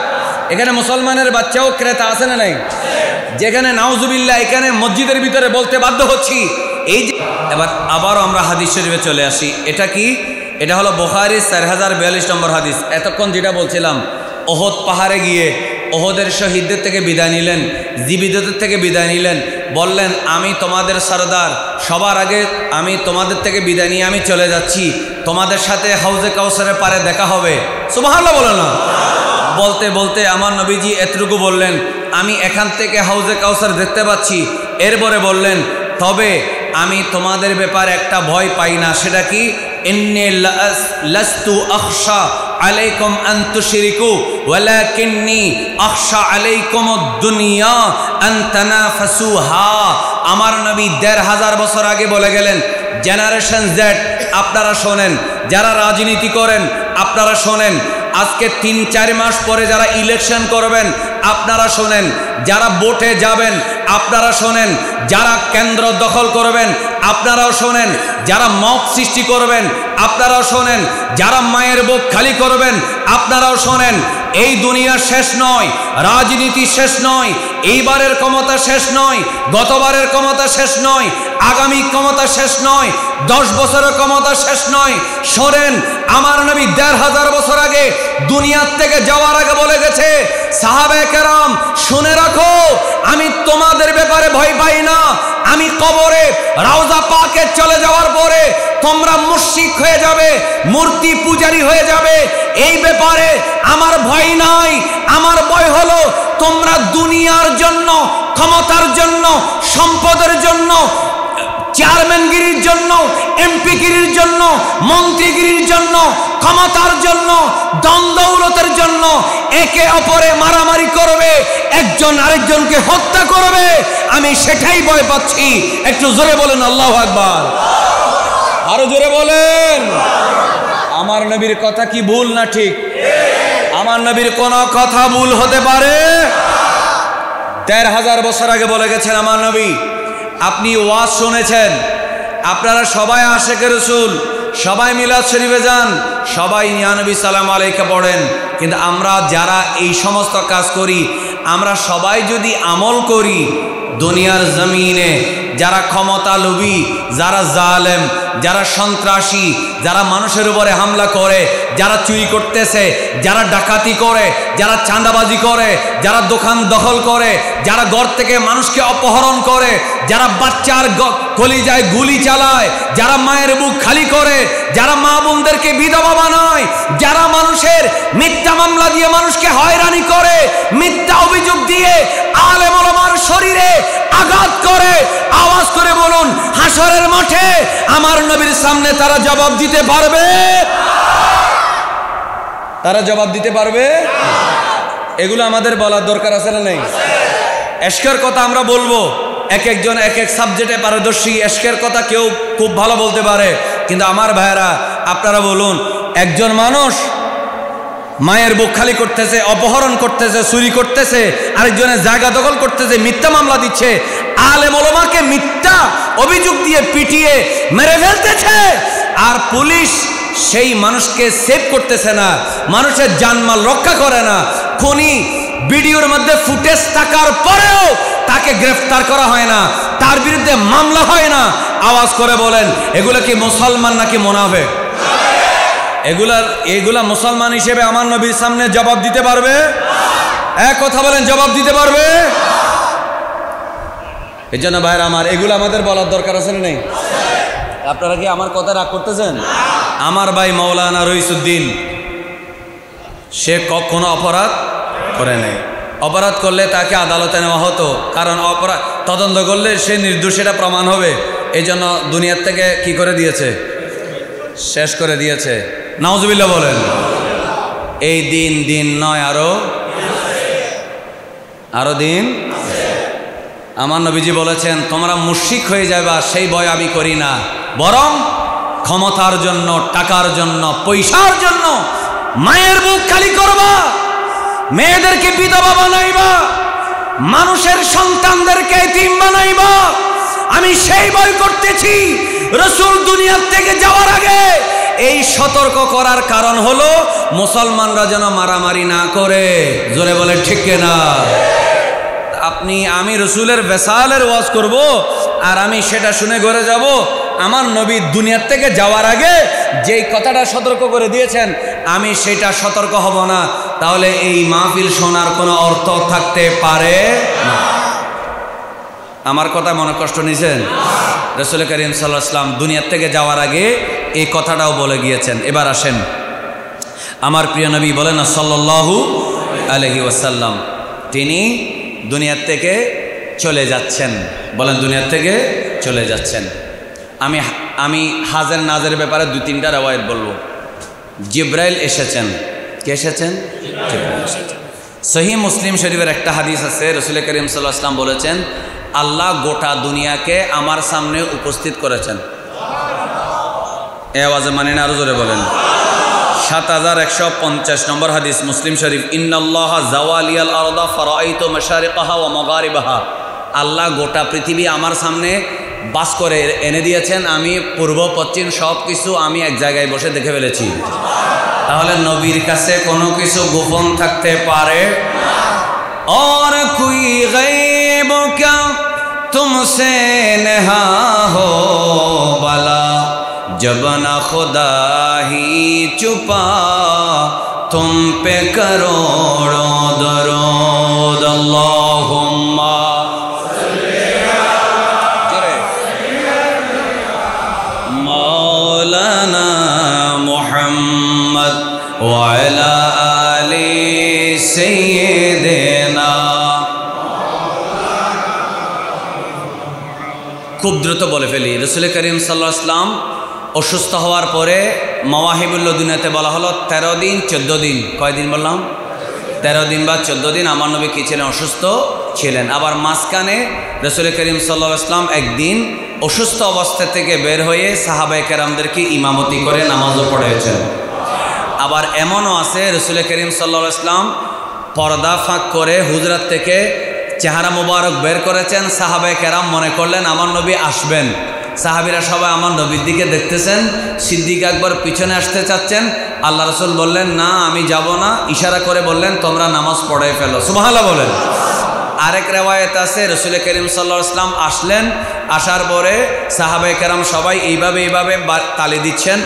এখানে মুসলমানের বাচ্চাও ক্রেতা আছে না নাই? যেখানে নাউজুবিল্লাহ, এখানে মসজিদের ভিতরে বলতে বাধ্য হচ্ছি এই যে। এবার আবারও আমরা হাদিস শরীফে চলে আসি। এটা কি? এটা হলো বুখারী 4042 নম্বর হাদিস। এতক্ষণ যেটা বলছিলাম, ওহদ পাহাড়ে গিয়ে ওহদের শহীদদের থেকে বিদায় নিলেন, জীবিতদের থেকে বিদায় নিলেন, বললেন আমি তোমাদের সরদার, সবার আগে আমি তোমাদের থেকে বিদায় নিয়ে আমি চলে যাচ্ছি, তোমাদের সাথে হাউজে কাউসারের পারে দেখা হবে। সুবহানাল্লাহ বলো না? বলতে বলতে আমার নবীজি এতটুকু বললেন, আমি এখান থেকে হাউজে কাউসার দেখতে পাচ্ছি। এরপরে বললেন, তবে আমি তোমাদের ব্যাপারে একটা ভয় পাই না। সেটা কি? ইন্নী লাস্তু আখশা আলাইকুম আন তুশরিকু ওয়ালাকিন্নী আখশা আলাইকুমুদ দুনিয়া আন তানাফাসুহা। আমার নবী ১৫০০ বছর আগে বলে গেলেন, জেনারেশন জেড আপনারা শোনেন, যারা রাজনীতি করেন আপনারা শোনেন, আজকে ৩-৪ মাস পরে যারা ইলেকশন করবেন আপনারা শোনেন, যারা ভোটে যাবেন আপনারা শোনেন, যারা কেন্দ্র দখল করবেন আপনারাও শোনেন, যারা মব সৃষ্টি করবেন আপনারাও শোনেন, যারা মায়ের বুক খালি করবেন আপনারাও শোনেন। এই দুনিয়া শেষ নয়, রাজনীতি শেষ নয়, এইবারের ক্ষমতা শেষ নয়, গতবারের ক্ষমতা শেষ নয়, আগামী ক্ষমতা শেষ নয়, 10 বছরের ক্ষমতা শেষ নয়। শোনেন, আমার নবী ১৫০০ বছর আগে দুনিয়ার থেকে যাওয়ার আগে বলে গেছে, সাহাবায়ে কেরাম শুনে রাখো, আমি তোমাদের ব্যাপারে ভয় পাই না। আমি কবরে রওজা পাকে চলে যাওয়ার পরে তোমরা মুশরিক হয়ে যাবে, মূর্তি পূজারী হয়ে যাবে, এই ব্যাপারে আমার ভয় নাই। আমার ভয় হলো তোমরা দুনিয়ার জন্য, ক্ষমতার জন্য, সম্পদের জন্য, চেয়ারম্যানগিরির জন্য, এমপিগিরির জন্য, মন্ত্রীগিরির জন্য, ক্ষমতার জন্য, দ্বন্দ্বৌলতের জন্য একে অপরে মারামারি করবে, একজন আরেকজনকে হত্যা করবে। আমি সেটাই ভয় পাচ্ছি। একটু জোরে বলেন আল্লাহু আকবার, আরো জোরে বলেন। আমার নবীর কথা কি ভুল না ঠিক? আমার নবীর কোন কথা ভুল হতে পারে? ১৩০০০ বছর আগে বলে গেছেন আমার নবী। আপনি ওয়াজ শুনেছেন, আপনারা সবাই আশিকে রাসূল, সবাই মিলাদ শরীফে যান, সবাই ইয়া নবী সালাম আলাইকা পড়েন, কিন্তু আমরা যারা এই সমস্ত কাজ করি, আমরা সবাই যদি আমল করি, দুনিয়ার জমিনে যারা ক্ষমতা লোভী, যারা জালেম, যারা সন্ত্রাসী, যারা মানুষের উপরে হামলা করে, যারা চুরি করতেছে, যারা ডাকাতি করে, যারা চাঁদাবাজি করে, যারা দোকান দখল করে, যারা ঘর থেকে মানুষকে অপহরণ করে, যারা বাচ্চার কলিজায় গুলি চালায়, যারা মায়ের বুক খালি করে, যারা মা বোনদেরকে বিধবা বানায়, যারা মানুষের মিথ্যা মামলা দিয়ে মানুষকে হয়রানি করে, মিথ্যা অভিযোগ দিয়ে আলেম ওলামার শরীরে আঘাত করে, আওয়াজ করে বলুন, হাসরের মাঠে আমার নবীর সামনে তারা জবাব দিতে পারবে? তারা জবাব দিতে পারবে? এগুলো আমাদের বলার দরকার আছে না নেই? এশকের কথা আমরা বলবো, এক একজন এক এক সাবজেক্টে পারদর্শী, এশকের কথা কেউ খুব ভালো বলতে পারে, কিন্তু আমার ভাইয়েরা আপনারা বলুন, একজন মানুষ মায়ের বুক খালি করতেছে, অপহরণ করতেছে, চুরি করতেছে, আরেকজনের জায়গা দখল করতেছে, মিথ্যা মামলা দিচ্ছে, আলেম ওলামাকে মিথ্যা অভিযোগ দিয়ে পিটিয়ে মেরে ফেলতেছে, আর পুলিশ সেই মানুষকে সেভ করতেছে না, মানুষের জানমাল রক্ষা করে না। খুনি ভিডিওর মধ্যে ফুটেজ থাকার পরেও তাকে গ্রেফতার করা হয় না, তার বিরুদ্ধে মামলা হয় না। আওয়াজ করে বলেন, এগুলো কি মুসলমান নাকি মুনাফিক? এগুলা মুসলমান হিসেবে আমার নবীর সামনে জবাব দিতে পারবে? এক কথা বলেন, জবাব দিতে পারবে? এই জন্য ভাইরা আমার, এগুলো আমাদের বলার দরকার আছে না নেই? আপনারা কি আমার কথা রাগ করতেছেন? আমার ভাই মাওলানা রইসুদ্দিন, সে কখনো অপরাধ করে নাই। অপরাধ করলে তাকে আদালতে নেওয়া হতো, কারণ অপরাধ তদন্ত করলে সে নির্দোষ, এটা প্রমাণ হবে। এই জন্য দুনিয়ার থেকে কি করে দিয়েছে? শেষ করে দিয়েছে। নাউজুবিল্লাহ বলেন। এই দিন নয়, আরো দিন। আমার নবীজি বলেছেন, তোমরা মুশরিক হয়ে যাবা সেই ভয় আমি করি না, বরং ক্ষমতার জন্য, টাকার জন্য, পয়সার জন্য মায়ের বুক খালি করবা, মেয়েদেরকে বিধবা বানাইবা, মানুষের সন্তানদেরকে এতিম বানাইবা, আমি সেই ভয় করতেছি। রাসূল দুনিয়ার থেকে যাওয়ার আগে এই সতর্ক করার কারণ হলো মুসলমানরা যেন মারামারি না করে। জোরে বলে ঠিক না? আমি রাসূলের বেসালের ওয়াজ করব আর আমি সেটা শুনে ঘরে যাব? আমার নবী দুনিয়ার থেকে যাওয়ার আগে যেই কথাটা সতর্ক করে দিয়েছেন, আমি সেটা সতর্ক হব না, তাহলে এই মাহফিল শোনার কোনো অর্থ থাকতে পারে না। আমার কথা মনে কষ্ট নিয়েছেন? রাসূল করিম সাল্লাল্লাহু আলাইহি ওয়াসাল্লাম দুনিয়ার থেকে যাওয়ার আগে এই কথাটাও বলে গিয়েছেন। এবার আসেন, আমার প্রিয় নবী বলেন সাল্লাল্লাহু আলাইহি ওয়াসাল্লাম, তিনি দুনিয়ার থেকে চলে যাচ্ছেন। বলেন, দুনিয়ার থেকে চলে যাচ্ছেন। আমি হাজের নাজের ব্যাপারে 2-3টা রিওয়ায়াত বলবো। জিব্রাইল এসেছেন। কে এসেছেন? জিব্রাইল এসেছেন। সহিহ মুসলিম শরীফের একটা হাদিস আছে, রাসূল করিম সাল্লাল্লাহু আলাইহি ওয়াসাল্লাম বলেছেন, আল্লাহ গোটা দুনিয়াকে আমার সামনে উপস্থিত করেছেন। এই আওয়াজে মানে না, আরো জোরে বলেন। 7150 নম্বর হাদিস, মুসলিম শরীফ। ইন্নাল্লাহা জাওয়ালিয়াল আরদা ফারাআইতু মাশারিকাহা ওয়া মাগারিবাহা। আল্লাহ গোটা পৃথিবী আমার সামনে বাস করে এনে দিয়েছেন, আমি পূর্ব পশ্চিম সব কিছু আমি এক জায়গায় বসে দেখে ফেলেছি। তাহলে নবীর কাছে কোনো কিছু গোপন থাকতে পারে और कोई गैब क्या तुमसे नहा हो भला, जब न खुदा ही छुपा तुम पे करोड़ों दरूद। अल्लाहुम्मा मौलाना मुहम्मद व अला आले सय्यिदिना। খুব দ্রুত বলে ফেলি, রাসূল করিম সাল্লাল্লাহু আলাইহি ওয়াসাল্লাম অসুস্থ হওয়ার পরে মাওয়াহিবুল লদুনিয়াতে বলা হলো 13 দিন 14 দিন, কয়দিন বললাম? 13 দিন বা 14 দিন আমার নবী কি ছিলেন? অসুস্থ ছিলেন। আবার মাঝখানে রাসূল করিম সাল্লাল্লাহু আলাইহি ওয়াসাল্লাম একদিন অসুস্থ অবস্থা থেকে বের হয়ে সাহাবায়ে কেরামদেরকে ইমামতি করে নামাজও পড়িয়েছেন। আবার এমনও আছে রাসূল করিম সাল্লাল্লাহু আলাইহি ওয়াসাল্লাম পর্দা ফাঁক করে হুজরাত থেকে চেহারা মুবারক বের করেছেন। সাহাবায়ে কেরাম মনে করলেন আমার নবী আসবেন, সাহাবীরা সবাই আমার নবীর দিকে দেখতেছেন। সিদ্দিক আকবর পিছনে আসতে চাচ্ছেন, আল্লাহ রাসূল বললেন না আমি যাব না, ইশারা করে বললেন তোমরা নামাজ পড়ে ফেলো। সুবহানাল্লাহ বলেন। আরেক রিওয়ায়াত আছে রাসূল করিম সাল্লাল্লাহু আলাইহি ওয়াসাল্লাম আসলেন, আসার পরে সাহাবায়ে কেরাম সবাই এইভাবে তালি দিচ্ছেন,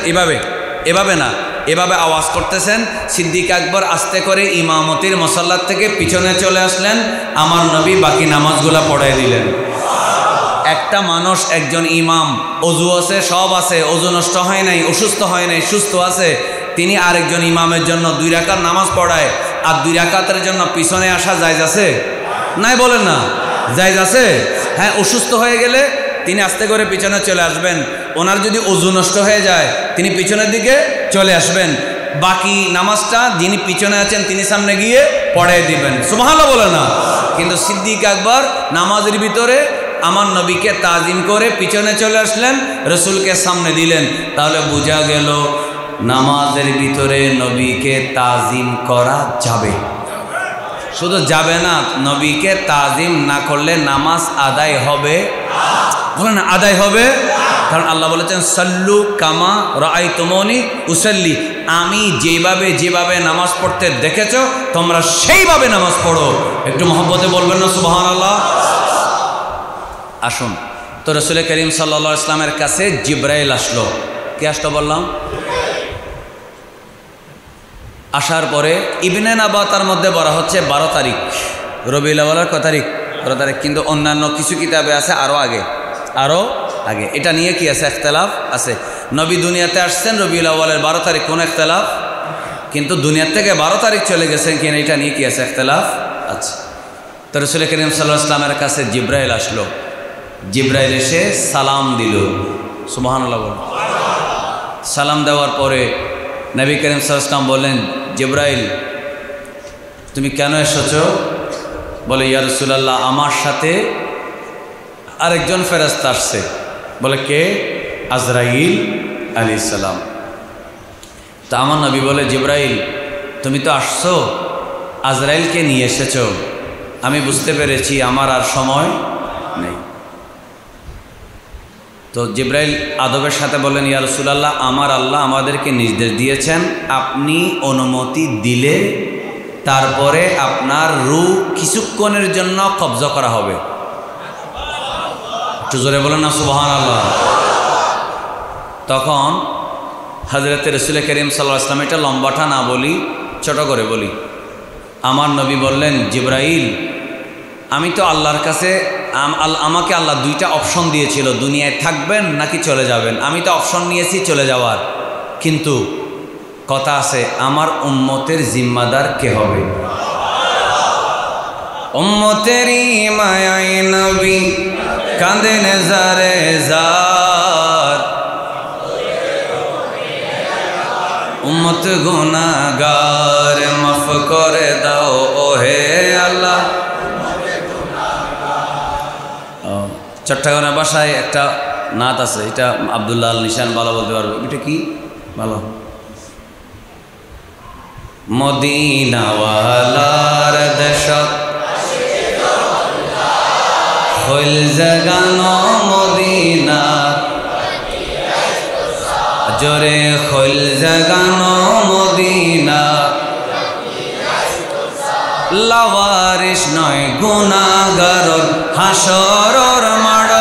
এভাবে না, এভাবে আওয়াজ করতেছেন। সিদ্দিক আকবর আস্তে করে ইমামতির মুসাল্লার থেকে পিছনে চলে আসলেন, আমার নবী বাকি নামাজগুলা পড়াই দিলেন। একটা মানুষ, একজন ইমাম, অজু আছে, সব আছে, অজু নষ্ট হয় নাই, অসুস্থ হয় নাই, সুস্থ আছে, তিনি আরেকজন ইমামের জন্য 2 রাকাত নামাজ পড়ায়, আর 2 রাকাতের জন্য পিছনে আসা জায়েজ আছে? নাই বলেন না, জায়েজ আছে। হ্যাঁ, অসুস্থ হয়ে গেলে তিনি আস্তে করে পিছনে চলে আসবেন, ওনার যদি অজু নষ্ট হয়ে যায় তিনি পিছনের দিকে চলে আসবেন, বাকি নামাজটা যিনি পিছনে আছেন তিনি সামনে গিয়ে পড়াই দিবেন। সুবহানাল্লাহ বলে না। কিন্তু সিদ্দিক আকবর নামাজের ভিতরে আমার নবীকে তাজিম করে পিছনে চলে আসলেন, রসুলকে সামনে দিলেন। তাহলে বোঝা গেল নামাজের ভিতরে নবীকে তাজিম করা যাবে। শুধু যাবে না, নবীকে তাজিম না করলে নামাজ আদায় হবে, বলে না আদায় হবে। কারণ আল্লাহ বলেছেন সাল্লু কামা রাআইতুমুনি উসাল্লি, আমি যেভাবে নামাজ পড়তে দেখেছো তোমরা সেইভাবে নামাজ পড়ো। একটু মহব্বতে বলবেন না সুবহানাল্লাহ। আসুন তো, রাসূল করিম সাল্লাল্লাহু আলাইহি ওয়াসাল্লামের কাছে জিব্রাইল আসলো। কে আসলো বললাম? আসার পরে ইবনে নাবাতার মধ্যে বলা হচ্ছে 12 তারিখ রবিউল আউয়ালের কত তারিখ? 12 তারিখ। কিন্তু অন্যান্য কিছু কিতাবে আছে আরও আগে। এটা নিয়ে কি আছে? ইখতিলাফ আছে। নবী দুনিয়াতে আসছেন রবিউল আউয়ালের 12 তারিখ, কোন ইখতিলাফ, কিন্তু দুনিয়ার থেকে 12 তারিখ চলে গেছেন কিনা এটা নিয়ে কি আছে? ইখতিলাফ আছে। তো রাসূল করিম সাল্লাল্লাহু আলাইহি ওয়াসাল্লামের কাছে জিব্রাইল আসলো। জিব্রাইল এসে সালাম দিল। সুবহানাল্লাহ বলুন। সালাম দেওয়ার পরে নবী করিম সাল্লাল্লাহু আলাইহি ওয়াসাল্লাম বললেন, জিব্রাইল তুমি কেন এসেছো? বলে, ইয়া রাসূলুল্লাহ আমার সাথে আরেকজন ফেরেশতা আসছে। বলে, কে? আজরাইল আলাইহিস সালাম। তা আমার নবী বলে, জিব্রাইল তুমি তো আসছো, আজরাইলকে নিয়ে এসেছো, আমি বুঝতে পেরেছি আমার আর সময় নেই। তো জিব্রাইল আদবের সাথে বললেন, ইয়া রাসূলুল্লাহ আমার আল্লাহ আমাদেরকে নির্দেশ দিয়েছেন আপনি অনুমতি দিলে তারপরে আপনার রূহ কিছুক্ষণের জন্য কবজা করা হবে। একটু জোরে বলেন না সুবহানাল্লাহ। তখন হযরত রাসূল করিম সাল্লাল্লাহু আলাইহি ওয়াসাল্লাম, এটা লম্বাটা না বলি, ছোট করে বলি, আমার নবী বললেন, জিব্রাইল আমি তো আল্লাহর কাছে, আমাকে আল্লাহ 2টা অপশন দিয়েছিল, দুনিয়ায় থাকবেন নাকি চলে যাবেন। আমি তো অপশন নিয়েছি চলে যাওয়ার, কিন্তু কথা আছে আমার উম্মতের জিম্মাদার কে হবে? উম্মতেরই মায়ায় নবী কাঁদেন জারে জার, উম্মত গুনাহগার, মাফ করে দাও ওহে আল্লাহ। চট্টগ্রামের ভাষায় একটা নাত আছে, এটা আব্দুল্লাহ আল নিশান ভালো বলতে পারবে। এটা কি ভালো? মদিনাওয়ালার দেশত হইল জাগানো মদিনা, জোরে হইল জাগানো মদিনা। লাওয়ারিস নয় গুনাহগারর হাসরর মাড়,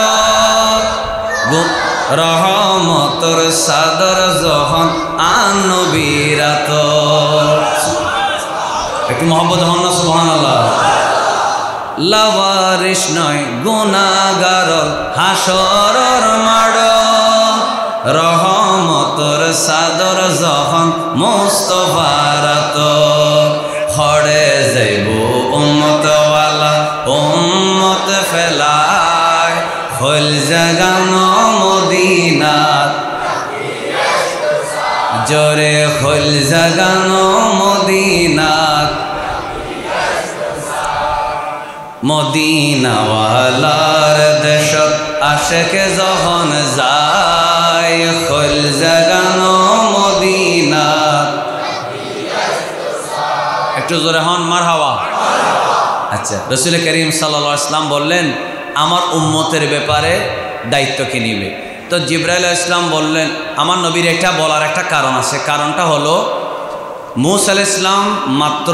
রহমতর সাদর যখন আনবীরাত। একটু মহব্বত হন না সুবহানাল্লাহ। লাওয়ারিস নয় গুনাহগারর হাসরর মাড়, রহমতর সাদর যখন মুস্তফারাত। হরে যাইব উম্মতওয়ালা উম্মত ফেলায়, হইল জাগানো মদিনাত, জোরে হইল জাগানো মদিনাত। মদিনাওয়ালার দেশত আশেকে যখন যায়, হইল জাগানো মদিনাত। একটু জোরে হন মারহাবা। আচ্ছা, রাসূল করিম সাল্লাল্লাহু আলাইহি ওয়াসাল্লাম বললেন আমার উম্মতের ব্যাপারে দায়িত্ব কে নিবে? তো জিবরাইল আলাইহিস সালাম বললেন আমার নবীর এটা বলার একটা কারণ আছে। কারণটা হলো মূসা আলাইহিস সালাম মাত্র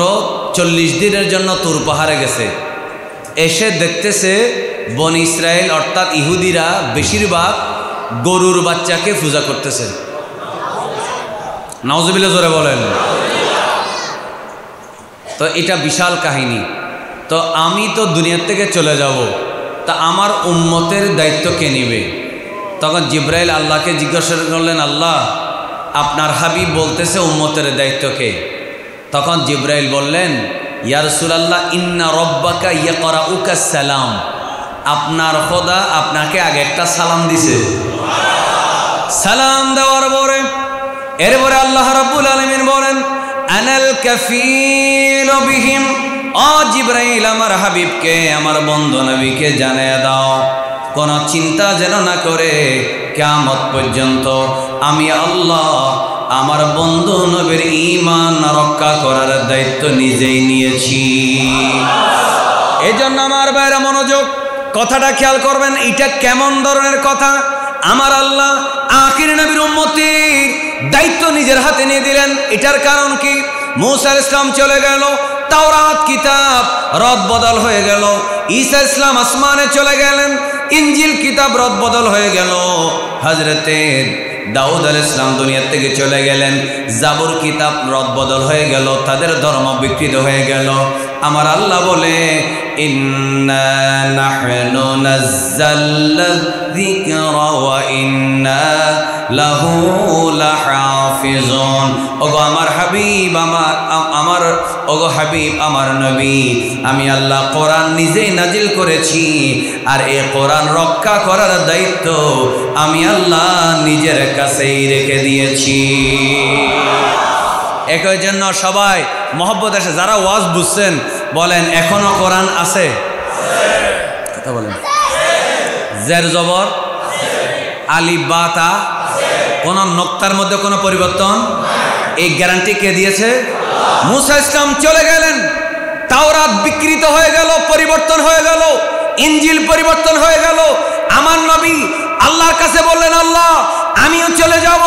40 দিনের জন্য তুর পাহাড়ে গেছে, এসে দেখতেছে বনি ইসরায়েল অর্থাৎ ইহুদিরা বেশিরভাগ গরুর বাচ্চাকে পূজা করতেছে। নাউজুবিল্লাহ জোরে বলেন। তো এটা বিশাল কাহিনী। তো আমি তো দুনিয়ার থেকে চলে যাব, তা আমার উম্মতের দায়িত্ব কে নেবে? তখন জিবরাইল আল্লাহকে জিজ্ঞাসা করলেন, আল্লাহ আপনার হাবিব বলতেছে উম্মতের দায়িত্ব কে? তখন জিবরাইল বললেন, ইয়া রাসূলুল্লাহ ইন্না রাব্বাকা ইয়াকরাউকা সালাম, আপনার খোদা আপনাকে আগে একটা সালাম দিছে। সালাম দেওয়ার পরে এরপরে আল্লাহ রাব্বুল আলামিন বলেন আনাল কাফিল বিহিম, ও জিবরাইল আমার হাবিবকে আমার বন্ধু নবীকে জানিয়ে দাও কোনো চিন্তা যেন না করে কিয়ামত পর্যন্ত আমি আল্লাহ আমার বন্ধু নবীর ঈমান রক্ষা করার দায়িত্ব নিজেই নিয়েছি। এজন্য আমার ভাইরা মনোযোগ, কথাটা খেয়াল করবেন, এটা কেমন ধরনের কথা? আমার আল্লাহ আখির নবীর উম্মতির দায়িত্ব নিজের হাতে নিয়ে দিলেন। এটার কারণ কি? মূসা আলাইহিস সালাম চলে গেল, তাওরাত কিতাব রদ বদল হয়ে গেল। ঈসা আলাইহিস সালাম আসমানে চলে গেলেন, ইনজিল কিতাব রদ বদল হয়ে গেল। হযরতে দাউদ আলাইহিস সালাম দুনিয়া থেকে চলে গেলেন, জাবুর কিতাব রদ বদল হয়ে গেল, তাদের ধর্ম বিকৃত হয়ে গেল। আমার আল্লাহ বলে ইন্না নাহনু নাযালনা যিকরা ওয়া ইন্না লাহু লাহাফিজুন। ওগো আমার হাবিব, ওগো হাবিব আমার নবী, আমি আল্লাহ কোরআন নিজেই নাজিল করেছি, আর এই কোরআন রক্ষা করার দায়িত্ব আমি আল্লাহ নিজের কাছেই রেখে দিয়েছি। একই জন্য সবাই মহব্বত আসে, যারা ওয়াজ বুঝছেন বলেন এখনো কোরআন আছে? কথা বলেন। জের জবর আলিফ বা তা, কোন নক্তার মধ্যে কোনো পরিবর্তন? এই গ্যারান্টি কে দিয়েছে? মূসা আলাইহিস সালাম চলে গেলেন, তাওরাত বিকৃত হয়ে গেল, পরিবর্তন হয়ে গেল, ইনজিল পরিবর্তন হয়ে গেল। আমার নবী আল্লাহর কাছে বললেন, আল্লাহ আমিও চলে যাব,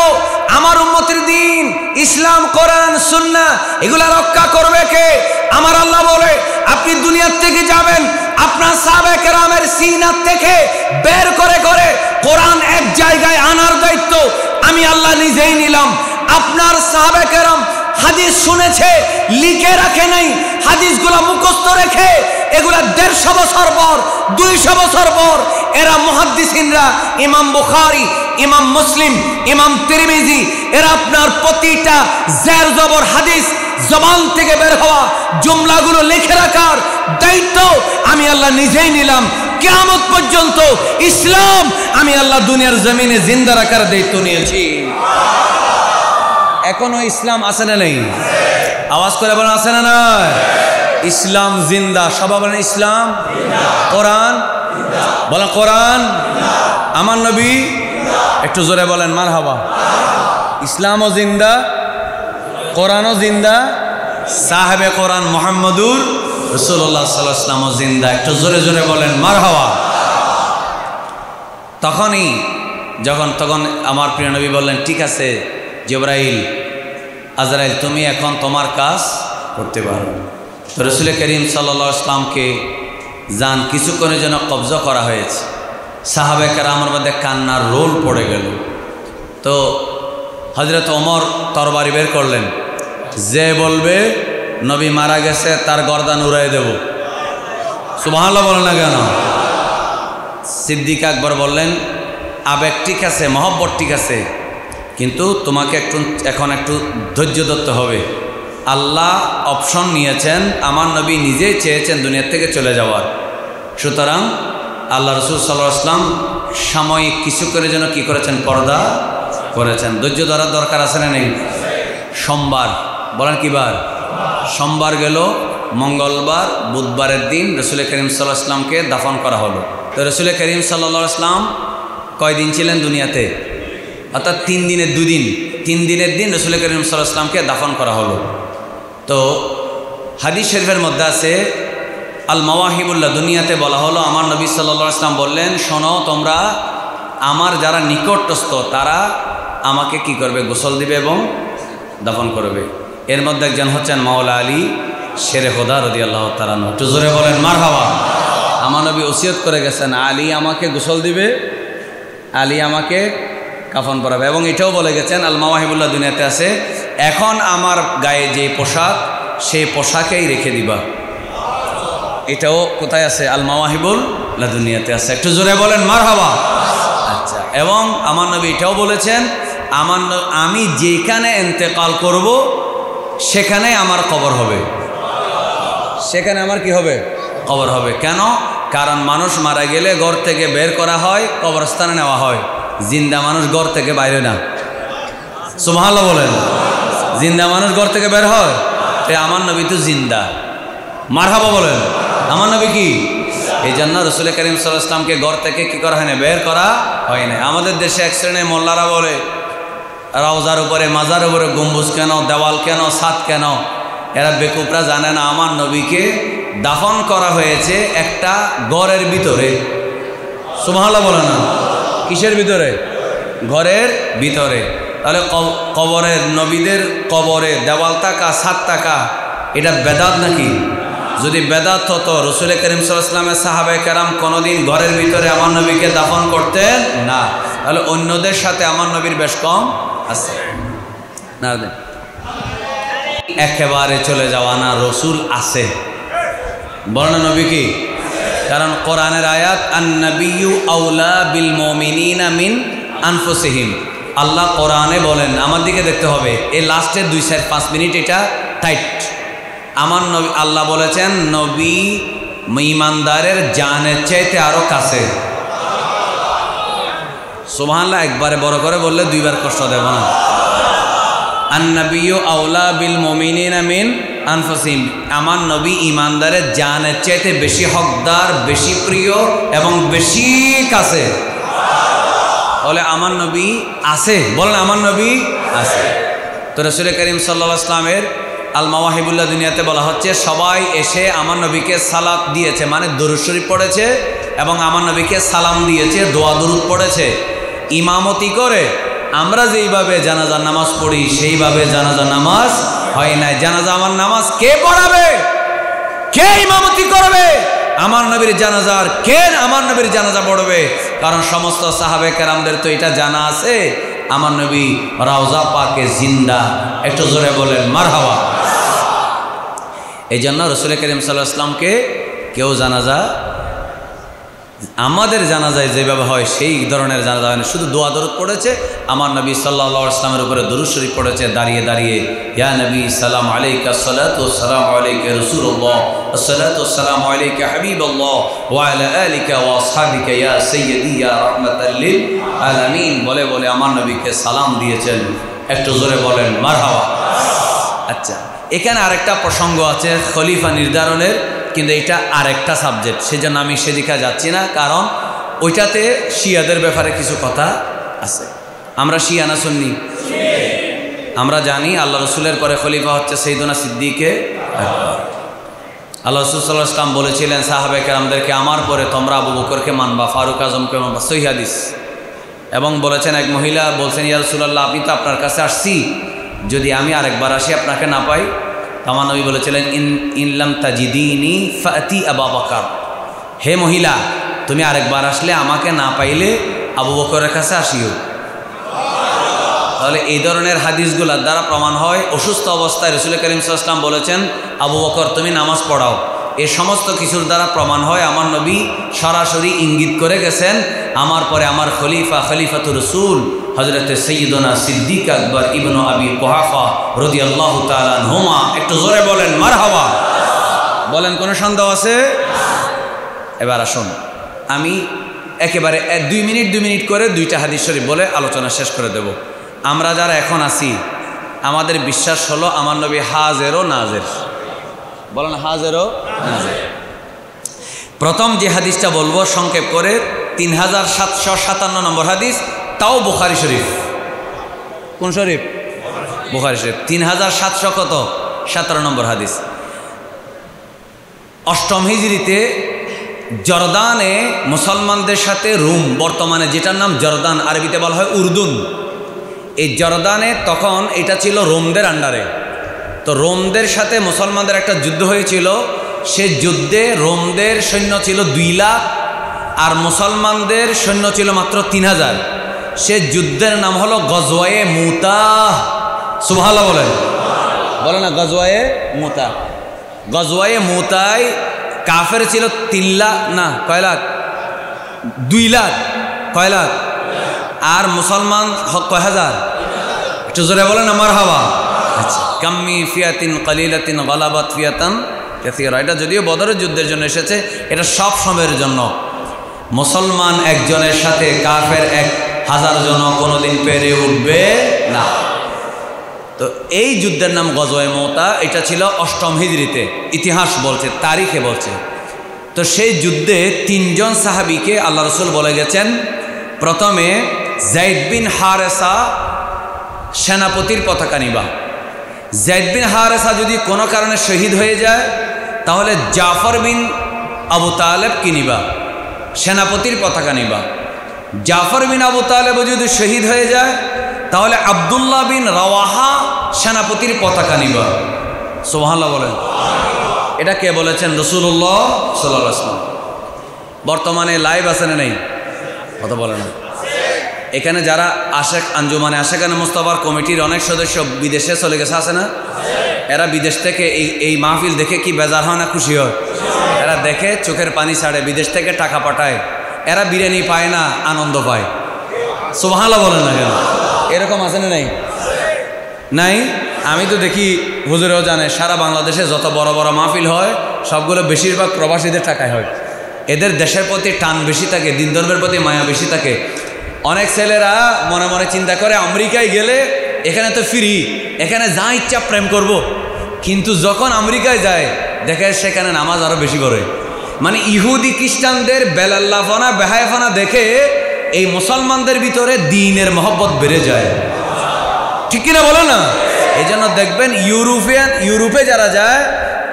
আমার উম্মতের দিন ইসলাম কোরআন সুন্নাহ এগুলা রক্ষা করবে কে? আমার আল্লাহ বলে আপনি দুনিয়ার থেকে যাবেন, আপনার সাহাবায়ে কেরামের সিনা থেকে বের করে করে কোরআন এক জায়গায় আনার দায়িত্ব আমি আল্লাহ নিজেই নিলাম। আপনার সাহাবায়ে কেরাম হাদিস শুনেছে, লিখে রাখে নাই, হাদিসগুলো মুখস্থ রেখে এগুলা 150 বছর পর 200 বছর পর এরা মুহাদ্দিসিনরা, ইমাম বুখারী, ইমাম মুসলিম, ইমাম তিরমিজি, এরা আপনার প্রতিটা জের জবর হাদিস জবান থেকে বের হওয়া জুমলাগুলো লিখে রাখার দায়িত্ব আমি আল্লাহ নিজেই নিলাম। কিয়ামত পর্যন্ত ইসলাম আমি আল্লাহ দুনিয়ার জমিনে জিন্দা রাখার দায়িত্ব নিয়েছি। এখনো ইসলাম আছে না নেই? আওয়াজ করে বলেন আছে না নয়? ইসলাম জিন্দা। সবাই বলেন ইসলাম। কোরআন বলেন কোরআন। আমার নবী একটু জোরে বলেন মারহাবা। ইসলামও জিন্দা, কোরআনও জিন্দা, সাহেবে কোরআন মুহাম্মদুর রাসূলুল্লাহ সাল্লাল্লাহু আলাইহি ওয়াসাল্লামও জিন্দা। একটু জোরে জোরে বলেন মারহাবা। তখন আমার প্রিয় নবী বললেন, ঠিক আছে জিবরাইল, আজরাইল, তুমি এখন তোমার কাজ করতে পারো। তো রাসূল করিম সাল্লাল্লাহু আলাইহি ওয়াসাল্লামকে জান কিছুক্ষণের জন্য কবজা করা হয়েছে। সাহাবে কেরামের মধ্যে কান্নার রোল পড়ে গেল। তো হযরত ওমর তরবারি বের করলেন, যে বলবে নবী মারা গেছে তার গর্দান উড়াই দেব। সুবহানাল্লাহ বলেন না কেন? সিদ্দিক আকবর বললেন, আবেগ ঠিক আছে, মহব্বত ঠিক আছে, কিন্তু তোমাকে এখন একটু ধৈর্য ধরতে হবে। আল্লাহ অপশন নিয়েছেন, আমার নবী নিজেই চেয়েছেন দুনিয়ার থেকে চলে যাওয়ার। সুতরাং আল্লাহ রাসূল সাল্লাল্লাহু আলাইহি ওয়াসাল্লাম সাময়িক কিছু করে যেন কি করেছেন, পর্দা করেছেন। ধৈর্য ধরার দরকার আছে না নেই? সোমবার বলেন কি বার? সোমবার গেল, মঙ্গলবার বুধবারের দিন রাসূল করিম সাল্লাল্লাহু আলাইহি ওয়াসাল্লামকে দাফন করা হলো। তো রাসূল করিম সাল্লাল্লাহু আলাইহি ওয়াসাল্লাম কয়দিন ছিলেন দুনিয়াতে? অর্থাৎ 3 দিনের 2 দিন, 3 দিনের দিন রাসূল করিম সাল্লাল্লাহু আলাইহি ওয়াসাল্লামকে দাফন করা হলো। তো হাদিস শরীফের মধ্যে আছে আল মাওয়াহিবুল্লাহ দুনিয়াতে বলা হলো, আমার নবী সাল্লাল্লাহু আলাইহি ওয়াসাল্লাম বললেন, শোনো তোমরা, আমার যারা নিকটস্থ তারা আমাকে কি করবে, গোসল দিবে এবং দাফন করবে। এর মধ্যে একজন হচ্ছেন মাওলা আলী শেরে খোদা রাদিয়াল্লাহু তাআলা আনহু। একটু জোরে বলেন মারহাবা। আমার নবী ওসিয়ত করে গেছেন, আলী আমাকে গোসল দিবে, আলী আমাকে কাফন পরাবে। এবং এটাও বলে গেছেন, আল মাওয়াহিবুল্লাহ দুনিয়াতে আছে, এখন আমার গায়ে যে পোশাক সেই পোশাকেই রেখে দিবা। এটাও কোথায় আছে? আল মাওয়াহিবুল্লাহ দুনিয়াতে আছে। একটু জোরে বলেন মারহাবা। আচ্ছা, এবং আমার নবী এটাও বলেছেন, আমি যেখানে ইন্তেকাল করব সেখানে আমার কবর হবে, সেখানে আমার কি হবে, কবর হবে। কেন? কারণ মানুষ মারা গেলে ঘর থেকে বের করা হয়, কবরস্থানে নেওয়া হয়। জিন্দা মানুষ ঘর থেকে বাইরে না। সুবহানাল্লাহ বলেন। জিন্দা মানুষ ঘর থেকে বের হয়। আমার নবী তো জিন্দা। মারহাবা বলেন। আমার নবী কি? এই জন্য রাসূল করিম সাল্লাল্লাহু আলাইহি ওয়াসাল্লামকে ঘর থেকে কি করা হয় না, বের করা হয় না। আমাদের দেশে এক শ্রেণীর মোল্লারা বলে, রওজার উপরে, মাজার উপরে গম্বুজ কেন, দেওয়াল কেন, ছাদ কেন? এরা বেকুবরা জানে না আমার নবীকে দাফন করা হয়েছে একটা ঘরের ভিতরে। সুবহানাল্লাহ বলে না? কিসের ভিতরে? ঘরের ভিতরে। তাহলে কবরের, নবীদের কবরে দেওয়াল থাকা, ছাদ থাকা, এটা বেদাত নাকি? যদি বেদাত হতো রাসূল করিম সাল্লাল্লাহু আলাইহি ওয়াসাল্লামের সাহাবায়ে কেরাম কোনোদিন ঘরের ভিতরে আমার নবীকে দাফন করতেন না। তাহলে অন্যদের সাথে আমার নবীর বেশ কম আছে না? একেবারে চলে যাওয়া না, রসুল আছে। বলেন নবী কি? কারণ কোরআনের আয়াত, আন-নাবিয়্যু আওলা বিল মুমিনিনা মিন আনফুসিহিম। আল্লাহ কোরআনে বলেন, আমার দিকে দেখতে হবে, এই লাস্টের 2-5 মিনিট এটা টাইট। আমার নবী, আল্লাহ বলেছেন নবী ঈমানদারের জানের চাইতে আরো কাছে। সুবহানাল্লাহ। একবারে বড় করে বললে 2 বার কষ্ট দেব না। আন-নাবিয়্যু আওলা বিল মুমিনিনা মিন আনফুসিহিম। আমার নবী ঈমানদারের জানের চাইতে বেশি হকদার, বেশি প্রিয় এবং বেশি কাছে। বলে আমার নবী আছে। বলেন আমার নবী আছে। তো রাসূল করিম সাল্লাল্লাহু আলাইহি ওয়াসাল্লামের আল মাওয়াহিবুল্লাহ দুনিয়াতে বলা হচ্ছে, সবাই এসে আমার নবীকে সালাত দিয়েছে, মানে দরুদ শরীফ পড়েছে এবং আমার নবীকে সালাম দিয়েছে, দোয়া দরুদ পড়েছে। ইমামতি করে আমরা যেইভাবে জানাজার নামাজ পড়ি সেইভাবে জানাজার নামাজ হয় না। জানাজা আমার নামাজ কে পড়াবে? কে ইমামতি করবে আমার নবীর জানাজার? কে আমার নবীর জানাজা পড়বে? কারণ সমস্ত সাহাবে কেরামদের তো এটা জানা আছে, আমার নবী রওজা পাকে জিন্দা। একটু জোরে বলেন মারহাবা। এই জন্য রাসূল করিম সাল্লাল্লাহু আলাইহি ওয়াসাল্লামকে কেউ জানাজা, আমাদের জানাজায় যেভাবে হয় সেই ধরনের জানাজা হয় না। শুধু দোয়া দরুদ পড়েছে, আমার নবী সাল্লাল্লাহু আলাইহি ওয়াসাল্লামের উপরে দরুদ শরীফ পড়েছে দাঁড়িয়ে দাঁড়িয়ে, ইয়া নবী সালাম আলাইকা, সালাতু ওয়াসসালামু আলাইকা রাসূলুল্লাহ, আসসালাতু ওয়াসসালামু আলাইকা হাবিবাল্লাহ ওয়া আলা আলিকা ওয়া আসহাবিকা ইয়া সাইয়্যিদি ইয়া রাহমাতাল লিল আলামিন বলে বলে আমার নবীকে সালাম দিয়েছেন। একটু জোরে বলেন মারহাবা। আচ্ছা, এখানে আরেকটা প্রসঙ্গ আছে খলিফা নির্ধারণের, কিন্তু এটা আরেকটা সাবজেক্ট, সেজন্য আমি সেদিকে যাচ্ছি না, কারণ ওইটাতে শিয়াদের ব্যাপারে কিছু কথা আছে। আমরা শিয়া না সুন্নি? আমরা জানি আল্লাহ রসুলের পরে খলিফা হচ্ছে সাইয়্যিদুনা সিদ্দিকে আকবর। আল্লাহ রসুল সাল্লাল্লাহু আলাইহি ওয়াসাল্লাম বলেছিলেন সাহাবায়ে কেরামদেরকে, আমার পরে তোমরা আবু বকরকে মানবা, ফারুক আজমকে মানবা, সহিহ হাদিস। এবং বলেছেন, এক মহিলা বলছেন, ইয়া রাসূলুল্লাহ, আপনি তো আপনার কাছে আসছি, যদি আমি আরেকবার আসি আপনাকে না পাই? আমার নবী বলেছিলেন, ইন লাম তাজিদিনি ফাতি আবু বকর, হে মহিলা, তুমি আরেকবার আসলে আমাকে না পাইলে আবু বকরের কাছে আসিও। তাহলে এই ধরনের হাদিসগুলোর দ্বারা প্রমাণ হয় অসুস্থ অবস্থায় রাসূল করিম সাল্লাল্লাহু আলাইহি ওয়াসাল্লাম বলেছেন, আবু বকর তুমি নামাজ পড়াও। এই সমস্ত কিছুর দ্বারা প্রমাণ হয় আমার নবী সরাসরি ইঙ্গিত করে গেছেন, আমার পরে আমার খলিফা খলিফাতুর রাসূল হযরতে সাইয়্যিদুনা সিদ্দিক আকবর ইবনে আবি কুহাফা রাদিয়াল্লাহু তাআলা আনহুমা। একটু জোরে বলেন মারহাবা। বলেন, কোনো সন্দেহ আছে? এবার আসুন, আমি একেবারে 2 মিনিট করে 2টা হাদিস শরীফ বলে আলোচনা শেষ করে দেব। আমরা যারা এখন আছি, আমাদের বিশ্বাস হলো আমার নবী হাজের ও নাজের। বলেন হাজের ও নাজের। প্রথম যে হাদিসটা বলবো সংক্ষেপ করে, 3757 নম্বর হাদিস, তাও বুখারী শরীফ। কোন শরীফ? বুখারী শরীফ। 3717 নম্বর হাদিস। 8ম হিজরিতে জর্দানে মুসলমানদের সাথে রোম, বর্তমানে যেটার নাম জর্দান, আরবিতে বলা হয় উর্দুন, এই জর্দানে তখন এটা ছিল রোমদের আন্ডারে। তো রোমদের সাথে মুসলমানদের একটা যুদ্ধ হয়েছিল। সে যুদ্ধে রোমদের সৈন্য ছিল 2 লাখ আর মুসলমানদের সৈন্য ছিল মাত্র 3000। সে যুদ্ধের নাম হলো গজওয়ায়ে মুতা। সুবহানাল্লাহ বলেন, বলে না গজওয়ায়ে মুতা। গজওয়ায়ে মুতায় কাফের ছিল 3 লাখ, না কয় লাখ? 2 লাখ। কয় লাখ? আর মুসলমান কয় হাজার? একটু জোরে বলেন না মারহাবা। আচ্ছা, কাম্মি ফিয়াতিন কালিলাতিন গালাবাত ফিয়াতান কাসীরা, এটা যদিও বদরের যুদ্ধের জন্য এসেছে, এটা সব সময়ের জন্য। মুসলমান একজনের সাথে কাফের 1000 জন কোনোদিন পেরে উঠবে না। তো এই যুদ্ধের নাম গজওয়ায়ে মুতা। এটা ছিল 8ম হিজরিতে, ইতিহাস বলছে, তারিখে বলছে। তো সেই যুদ্ধে 3 জন সাহাবীকে আল্লাহ রাসূল বলে গেছেন, প্রথমে যায়েদ বিন হারেসা সেনাপতির পতাকা নিবা। যায়েদ বিন হারেসা যদি কোনো কারণে শহীদ হয়ে যায়, তাহলে জাফর বিন আবু তালেব কি নিবা? সেনাপতির পতাকা নিবা। জাফর বিন আবু তালেব যদি শহীদ হয়ে যায়, তাহলে আব্দুল্লাহ বিন রাওয়াহা সেনাপতির পতাকা নিবা। সুবহানাল্লাহ বলেন। এটা কে বলেছেন? রাসূলুল্লাহ সাল্লাল্লাহু আলাইহি ওয়াসাল্লাম। বর্তমানে লাইভ আছে না নেই? কথা বলে না। এখানে যারা আশেক আঞ্জুমানে আশেকানে মুস্তাফার কমিটির অনেক সদস্য বিদেশে চলে গেছে, আছে না? এরা বিদেশ থেকে এই মাহফিল দেখে কি বেজার হয় না খুশি হয়? এরা দেখে চোখের পানি ছাড়ে, বিদেশ থেকে টাকা পাঠায়, এরা বিরিয়ানি পায় না, আনন্দ পায়। সুবহানাল্লাহ বলেন না কেন? এরকম আছে না? নাই। আমি তো দেখি, হুজুরেও জানে, সারা বাংলাদেশে যত বড় বড় মাহফিল হয় সবগুলো বেশিরভাগ প্রবাসীদের টাকায় হয়। এদের দেশের প্রতি টান বেশি থাকে, দিন ধর্মের প্রতি মায়া বেশি থাকে। অনেক ছেলেরা মনে মনে চিন্তা করে আমেরিকায় গেলে এখানে তো ফ্রি, এখানে যা ইচ্ছা প্রেম করব। কিন্তু যখন আমেরিকায় যায় দেখে সেখানে নামাজ আরো বেশি করে। মানে ইহুদি খ্রিস্টানদের বেলাল্লাফানা বেহায়াফানা দেখে এই মুসলমানদের ভিতরে দ্বীনের মহব্বত বেড়ে যায়। ঠিক কিনা বলো না? এই জন্য দেখবেন ইউরোপে যারা যায়,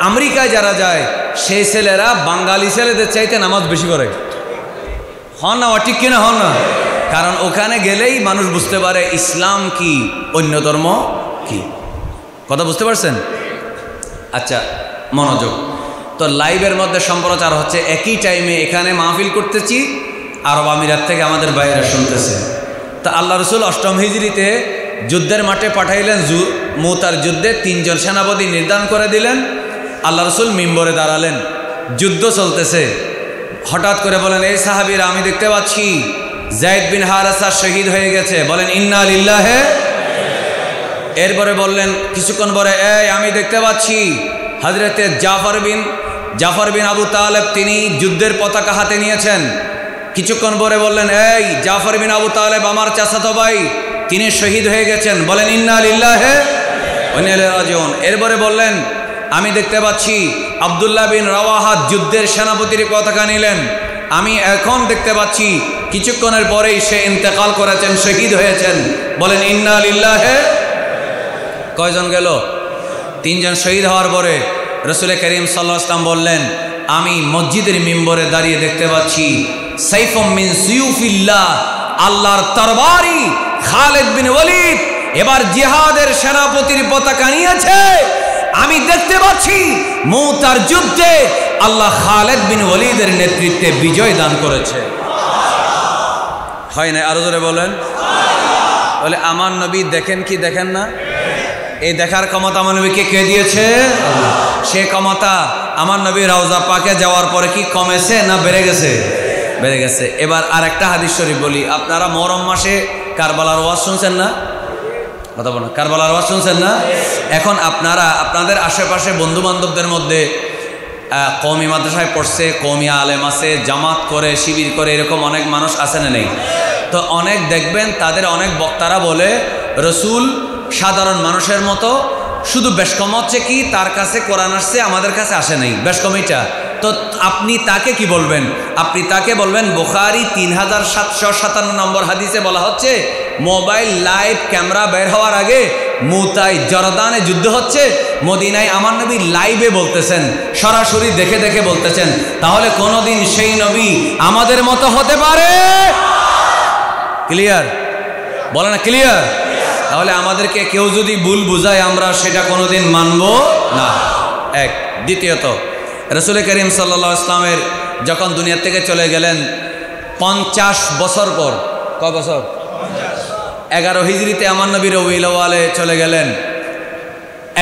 আমেরিকায় যারা যায়, সেই ছেলেরা বাঙালি ছেলেদের চাইতে নামাজ বেশি করে। হন না? ঠিক কিনা? হন না? কারণ ওখানে গেলেই মানুষ বুঝতে পারে ইসলাম কি, অন্য ধর্ম কি। কথা বুঝতে পারছেন? আচ্ছা, মনোযোগ। তো লাইভের মধ্যে সম্প্রচার হচ্ছে, একই টাইমে এখানে মাহফিল করতেছি, আরব আমিরাত থেকে আমাদের বাইরে শুনতেছে। তো আল্লাহ রসুল 8ম হিজরিতে যুদ্ধের মাঠে পাঠাইলেন, মুতার যুদ্ধে 3 জন সেনাপতি নির্ধারণ করে দিলেন। আল্লাহ রসুল মিম্বরে দাঁড়ালেন, যুদ্ধ চলতেছে। হঠাৎ করে বলেন, এই সাহাবীরা, আমি দেখতে পাচ্ছি যায়েদ বিন হারেসা শহীদ হয়ে গেছে। বলেন ইন্না লিল্লাহি। এরপরে বললেন কিছুক্ষণ পরে, এই আমি দেখতে পাচ্ছি হযরতে জাফর বিন আবু তালেব তিনি যুদ্ধের পতাকা হাতে নিয়েছেন। কিছুক্ষণ পরে বললেন, এই জাফর বিন আবু তালেব আমার চাচাতো ভাই, তিনি শহীদ হয়ে গেছেন। বলেন ইন্না লিল্লাহি ওয়া ইন্না ইলাইহি রাজিউন। এরপরে বললেন আমি দেখতে পাচ্ছি আব্দুল্লাহ বিন রাওয়াহা যুদ্ধের সেনাপতির পতাকা নিলেন। আমি এখন দেখতে পাচ্ছি কিছুক্ষণের পরেই সে ইন্তেকাল করেছেন, শহীদ হয়েছেন। বলেন ইন্না লিল্লাহি। কয়জন গেল? 3 জন শহীদ হওয়ার পরে রাসূল করিম সাল্লাল্লাহু আলাইহি ওয়াসাল্লাম বললেন আমি মসজিদের মিম্বরে দাঁড়িয়ে দেখতে পাচ্ছি সাইফুম মিন সুয়ুফিল্লাহ, আল্লাহর তরবারি খালিদ বিন ওয়ালিদ এবার জিহাদের সেনাপতির পতাকা নিয়েছে। আমি দেখতে পাচ্ছি মুতার যুদ্ধে আল্লাহ খালিদ বিন ওয়ালিদের নেতৃত্বে বিজয় দান করেছে। হয় না? আরো জোরে বলেন। বলে আমার নবী দেখেন কি দেখেন না? এই দেখার ক্ষমতা আমার নবীকে কে দিয়েছে? সে ক্ষমতা আমার নবী রওজা পাকে যাওয়ার পরে কি কমেছে না বেড়ে গেছে? বেড়ে গেছে। এবার আর একটা হাদিস শরীফ বলি। আপনারা মুহররম মাসে কারবালার ওয়াজ শুনছেন না? কথা বলেন, কারবালার ওয়াজ শুনছেন না? এখন আপনারা আপনাদের আশেপাশে বন্ধু বান্ধবদের মধ্যে কওমি মাদ্রাসায় পড়ছে, কওমি আলেম আছে, জামাত করে, শিবির করে, এরকম অনেক মানুষ আছে না নেই? তো অনেক দেখবেন তাদের অনেক বক্তারা বলে রসুল সাধারণ মানুষের মতো, শুধু বেশকম হচ্ছে কি তার কাছে কোরআন আসছে আমাদের কাছে আসে নাই, বেশকম এটা। তো আপনি তাকে কি বলবেন? আপনি তাকে বলবেন বুখারী 3757 নম্বর হাদিসে বলা হচ্ছে মোবাইল লাইভ ক্যামেরা বের হওয়ার আগে মুতায় জর্দানে যুদ্ধ হচ্ছে, মদিনায় আমার নবী লাইভে বলতেছেন, সরাসরি দেখে দেখে বলতেছেন। তাহলে কোনোদিন সেই নবী আমাদের মতো হতে পারে? ক্লিয়ার? বলে না ক্লিয়ার? তাহলে আমাদেরকে কেউ যদি ভুল বুঝায় আমরা সেটা কোনোদিন মানব না। এক। দ্বিতীয়ত রাসূল করিম সাল্লাল্লাহু আলাইহি ওয়াসাল্লামের যখন দুনিয়া থেকে চলে গেলেন 50 বছর পর, কয় বছর? 11 হিজরিতে আমার নবী রবিউল আউয়ালে চলে গেলেন।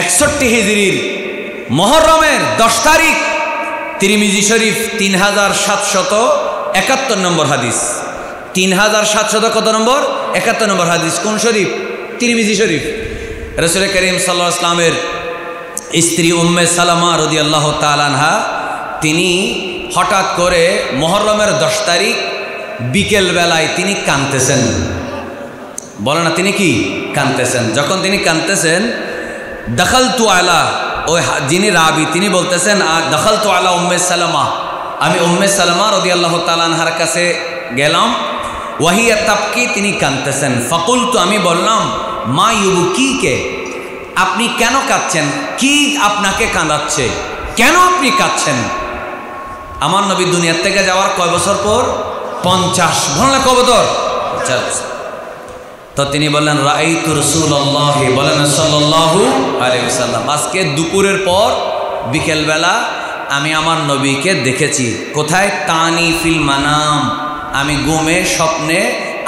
61 হিজরির মুহররমের 10 তারিখ তিরমিজি শরীফ 3771 নম্বর হাদিস। 3700 কত নম্বর? 71 নম্বর হাদিস। কোন শরীফ? তিরমিজি শরীফ। রাসূল করিম সাল্লাল্লাহু আলাইহি ওয়াসাল্লামের স্ত্রী উম্মে সালামা রাদিয়াল্লাহু তাআলা আনহা তিনি হঠাৎ করে মুহররমের 10 তারিখ বিকেল বেলায় তিনি কাঁদতেছেন। বলে না তিনি কি কাঁদতেছেন? যখন তিনি কাঁদতেছেন দাখালতু আলা, ওই যিনি রাবি তিনি বলতেছেন দাখালতু আলা উম্মে সালামা, আমি উম্মে সালামা রাদিয়াল্লাহু তাআলা আনহার কাছে গেলাম। ওয়াহিয়া তাবকি, তিনি কাঁদতেছেন। ফাকুলতু, আমি বললাম মা ইউবকিকে, আপনি কেন কাঁদছেন? কি আপনাকে কাঁদাচ্ছে? কেন আপনি কাঁদছেন? আমার নবী দুনিয়ার থেকে যাওয়ার কয় বছর পর? 50। বললেন কয় বছর? 50। তো তিনি বললেন রাআইতু রাসূলুল্লাহ, বলেন সাল্লাল্লাহু আলাইহি ওয়াসাল্লাম, আজকে দুপুরের পর বিকেলবেলা আমি আমার নবীকে দেখেছি। কোথায়? তানি ফিল মানাম, আমি ঘুমে স্বপ্নে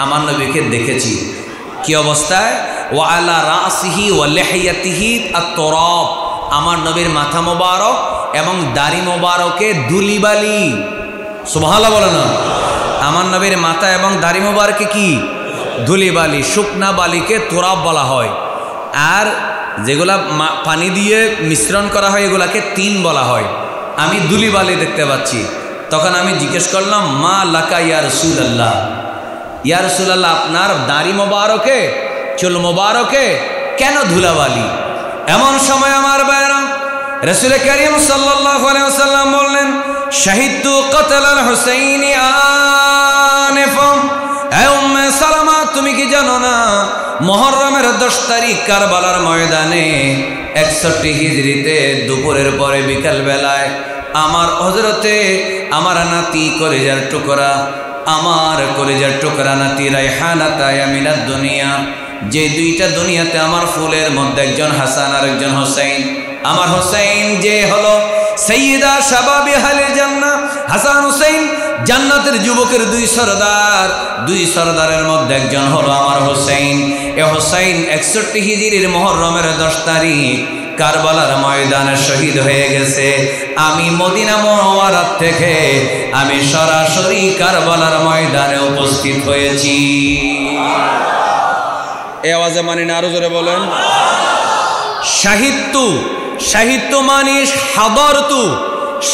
আমার নবীকে দেখেছি। কি অবস্থায়? ওয়া আলা রাসিহি ওয়া লিহিয়াতিহি আত-তুরাব, আমার নবীর মাথা মোবারক এবং দাড়ি মোবারকে ধুলিবালি। সুবহানাল্লাহ বলে না? আমার নবীর মাথা এবং দাড়ি মোবারকে কি? ধুলিবালি। শুকনা বালিকে তুরাব বলা হয়, আর যেগুলা পানি দিয়ে মিশ্রণ করা হয় এগুলাকে তিন বলা হয়। আমি ধুলিবালি দেখতে পাচ্ছি। তখন আমি জিজ্ঞেস করলাম মা লাকা ইয়া রাসূলুল্লাহ, ইয়া রাসূলুল্লাহ আপনার দাড়ি মোবারকে চুল মোবারকে কেন ধুলাবালি? এমন সময় আমার ভাইরা রাসূল করিম সাল্লাল্লাহু আলাইহি ওয়াসাল্লাম বললেন শাহিদতু কতল আল হুসাইন আনিফাম, হে উম্মে সালামা তুমি কি জানো না মুহররমের 10 তারিখ কারবালার ময়দানে 61 হিজরিতে দুপুরের পরে বিকাল বেলায় আমার হযরতে আমার নাতি কলিজার টুকরা, আমার কলিজার টুকরা নাতি রায়হানাতা মিনাদ দুনিয়া, যে দুইটা দুনিয়াতে আমার ফুলের মধ্যে একজন হাসান আর একজন হোসেন। আমার হোসেন যে হলো সাইয়্যিদা শাবাবি আহলে জান্নাহ, হাসান হোসেন জান্নাতের যুবকের দুই সরদার, দুই সরদারের মধ্যে একজন হলো আমার হোসেন। এ হোসেন 61 হিজরির মুহররমের 10 তারিখ কারবালার ময়দানে শহীদ হয়ে গেছে। আমি মদিনা মুনাওয়ারা থেকে আমি সরাসরি কারবালার ময়দানে উপস্থিত হয়েছি। এই আওয়াজে মানি না? আরো জোরে বলেন। শাহিদতু, শাহিদতু মানে হাদরতু,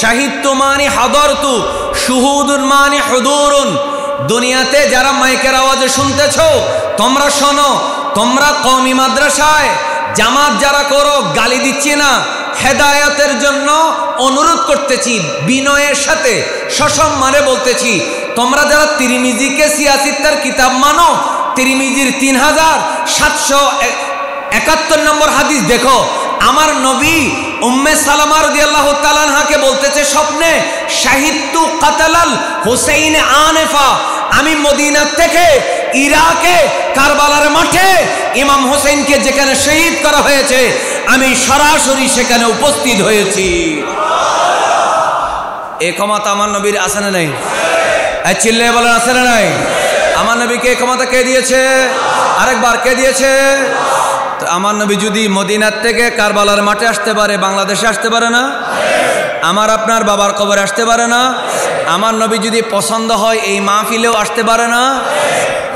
শাহিদতু মানে হাদরতু, শুহুদুন মানে হুদুরুন। দুনিয়াতে যারা মাইকের আওয়াজে শুনতেছো তোমরা শোনো, তোমরা কওমি মাদ্রাসায় জামাত যারা করো গালি দিচ্ছি না, হেদায়েতের জন্য অনুরোধ করতেছি, বিনয়ের সাথে সসম্মানে বলতেছি। তোমরা যারা তিরমিজিকে সিয়াসিত্তার কিতাব মানো, তিরমিজির 3771 নম্বর হাদিস দেখো, আমার নবী উম্মে সালামা রাদিয়াল্লাহু তাআলা আনহাকে বলতেছে স্বপ্নে, শাহিদতু কাতালাল হুসাইন আনেফা, আমি মদিনা থেকে ইরাকে কারবালার মাঠে ইমাম হোসেনকে যেখানে শহীদ করা হয়েছে আমি সরাসরি সেখানে উপস্থিত হয়েছি। এই ক্ষমতা আমার নবীর আছে না নাই? চিল্লে বলেন আছে না নাই? আমার নবীকে এই ক্ষমতা কে দিয়েছে? আরেকবার কে দিয়েছে? তো আমার নবী যদি মদিনার থেকে কারবালার মাঠে আসতে পারে, বাংলাদেশে আসতে পারে না? আমার আপনার বাবার কবরে আসতে পারে না? আমার নবী যদি পছন্দ হয় এই মাহফিলেও আসতে পারে না?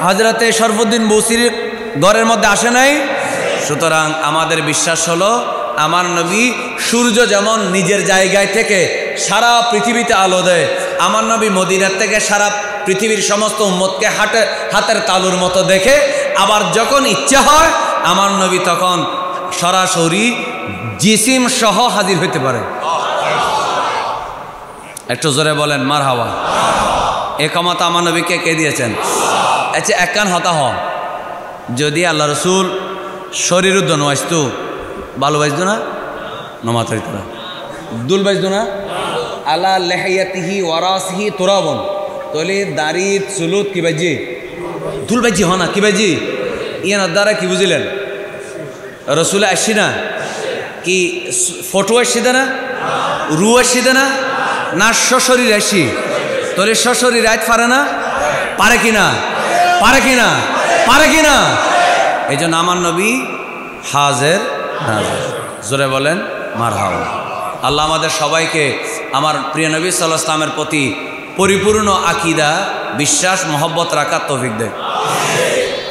হযরতে শরফুদ্দীন বসির ঘরের মধ্যে আসে নাই? সুতরাং আমাদের বিশ্বাস হলো আমার নবী সূর্য যেমন নিজের জায়গায় থেকে সারা পৃথিবীতে আলো দেয়, আমার নবী মদিনার থেকে সারা পৃথিবীর সমস্ত উম্মতকে হাতের তালুর মতো দেখে, আবার যখন ইচ্ছা হয় আমার নবী তখন সরাসরি জিসিম সহ হাজির হইতে পারে। একটু জোরে বলেন মারহাবা। এ ক্ষমতা আমার নবীকে কে দিয়েছেন? আচ্ছা এক কান হতা হ, যদি আল্লাহ রসুল শরীর উদ্দ নবাইতো ভালো বাজতো না, নমাত হইতো না, দুল বাজতো না, আলা লেহাইয়াতিহি ওয়ারাসিহি তুরাবন, তাহলে দাড়ি চুলত কি বাজি দুল বাজি হ না, কি বাজি ইয়ানোর দ্বারা কি বুঝিলেন? রসুল আসছি না কি ফটো আসছি না, রু আসছি না, না সশরীর আসি? তাহলে সশরীর আজ পারে না? পারে কিনা? পারে কিনা? পারে কিনা? এই জন্য আমার নবী হাজের নাজের। জোরে বলেন মারহাবা। আল্লাহ আমাদের সবাইকে আমার প্রিয় নবী সাল্লাল্লাহু আলাইহি ওয়াসাল্লামের প্রতি পরিপূর্ণ আকীদা, বিশ্বাস, মহব্বত রাখার তৌফিক দেয়।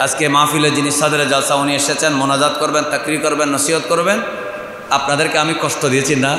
আজকে মাহফিলে যিনি সাদরে জালসা উনি এসেছেন, মোনাজাত করবেন, তাকরীর করবেন, নসিহত করবেন। আপনাদেরকে আমি কষ্ট দিয়েছি না?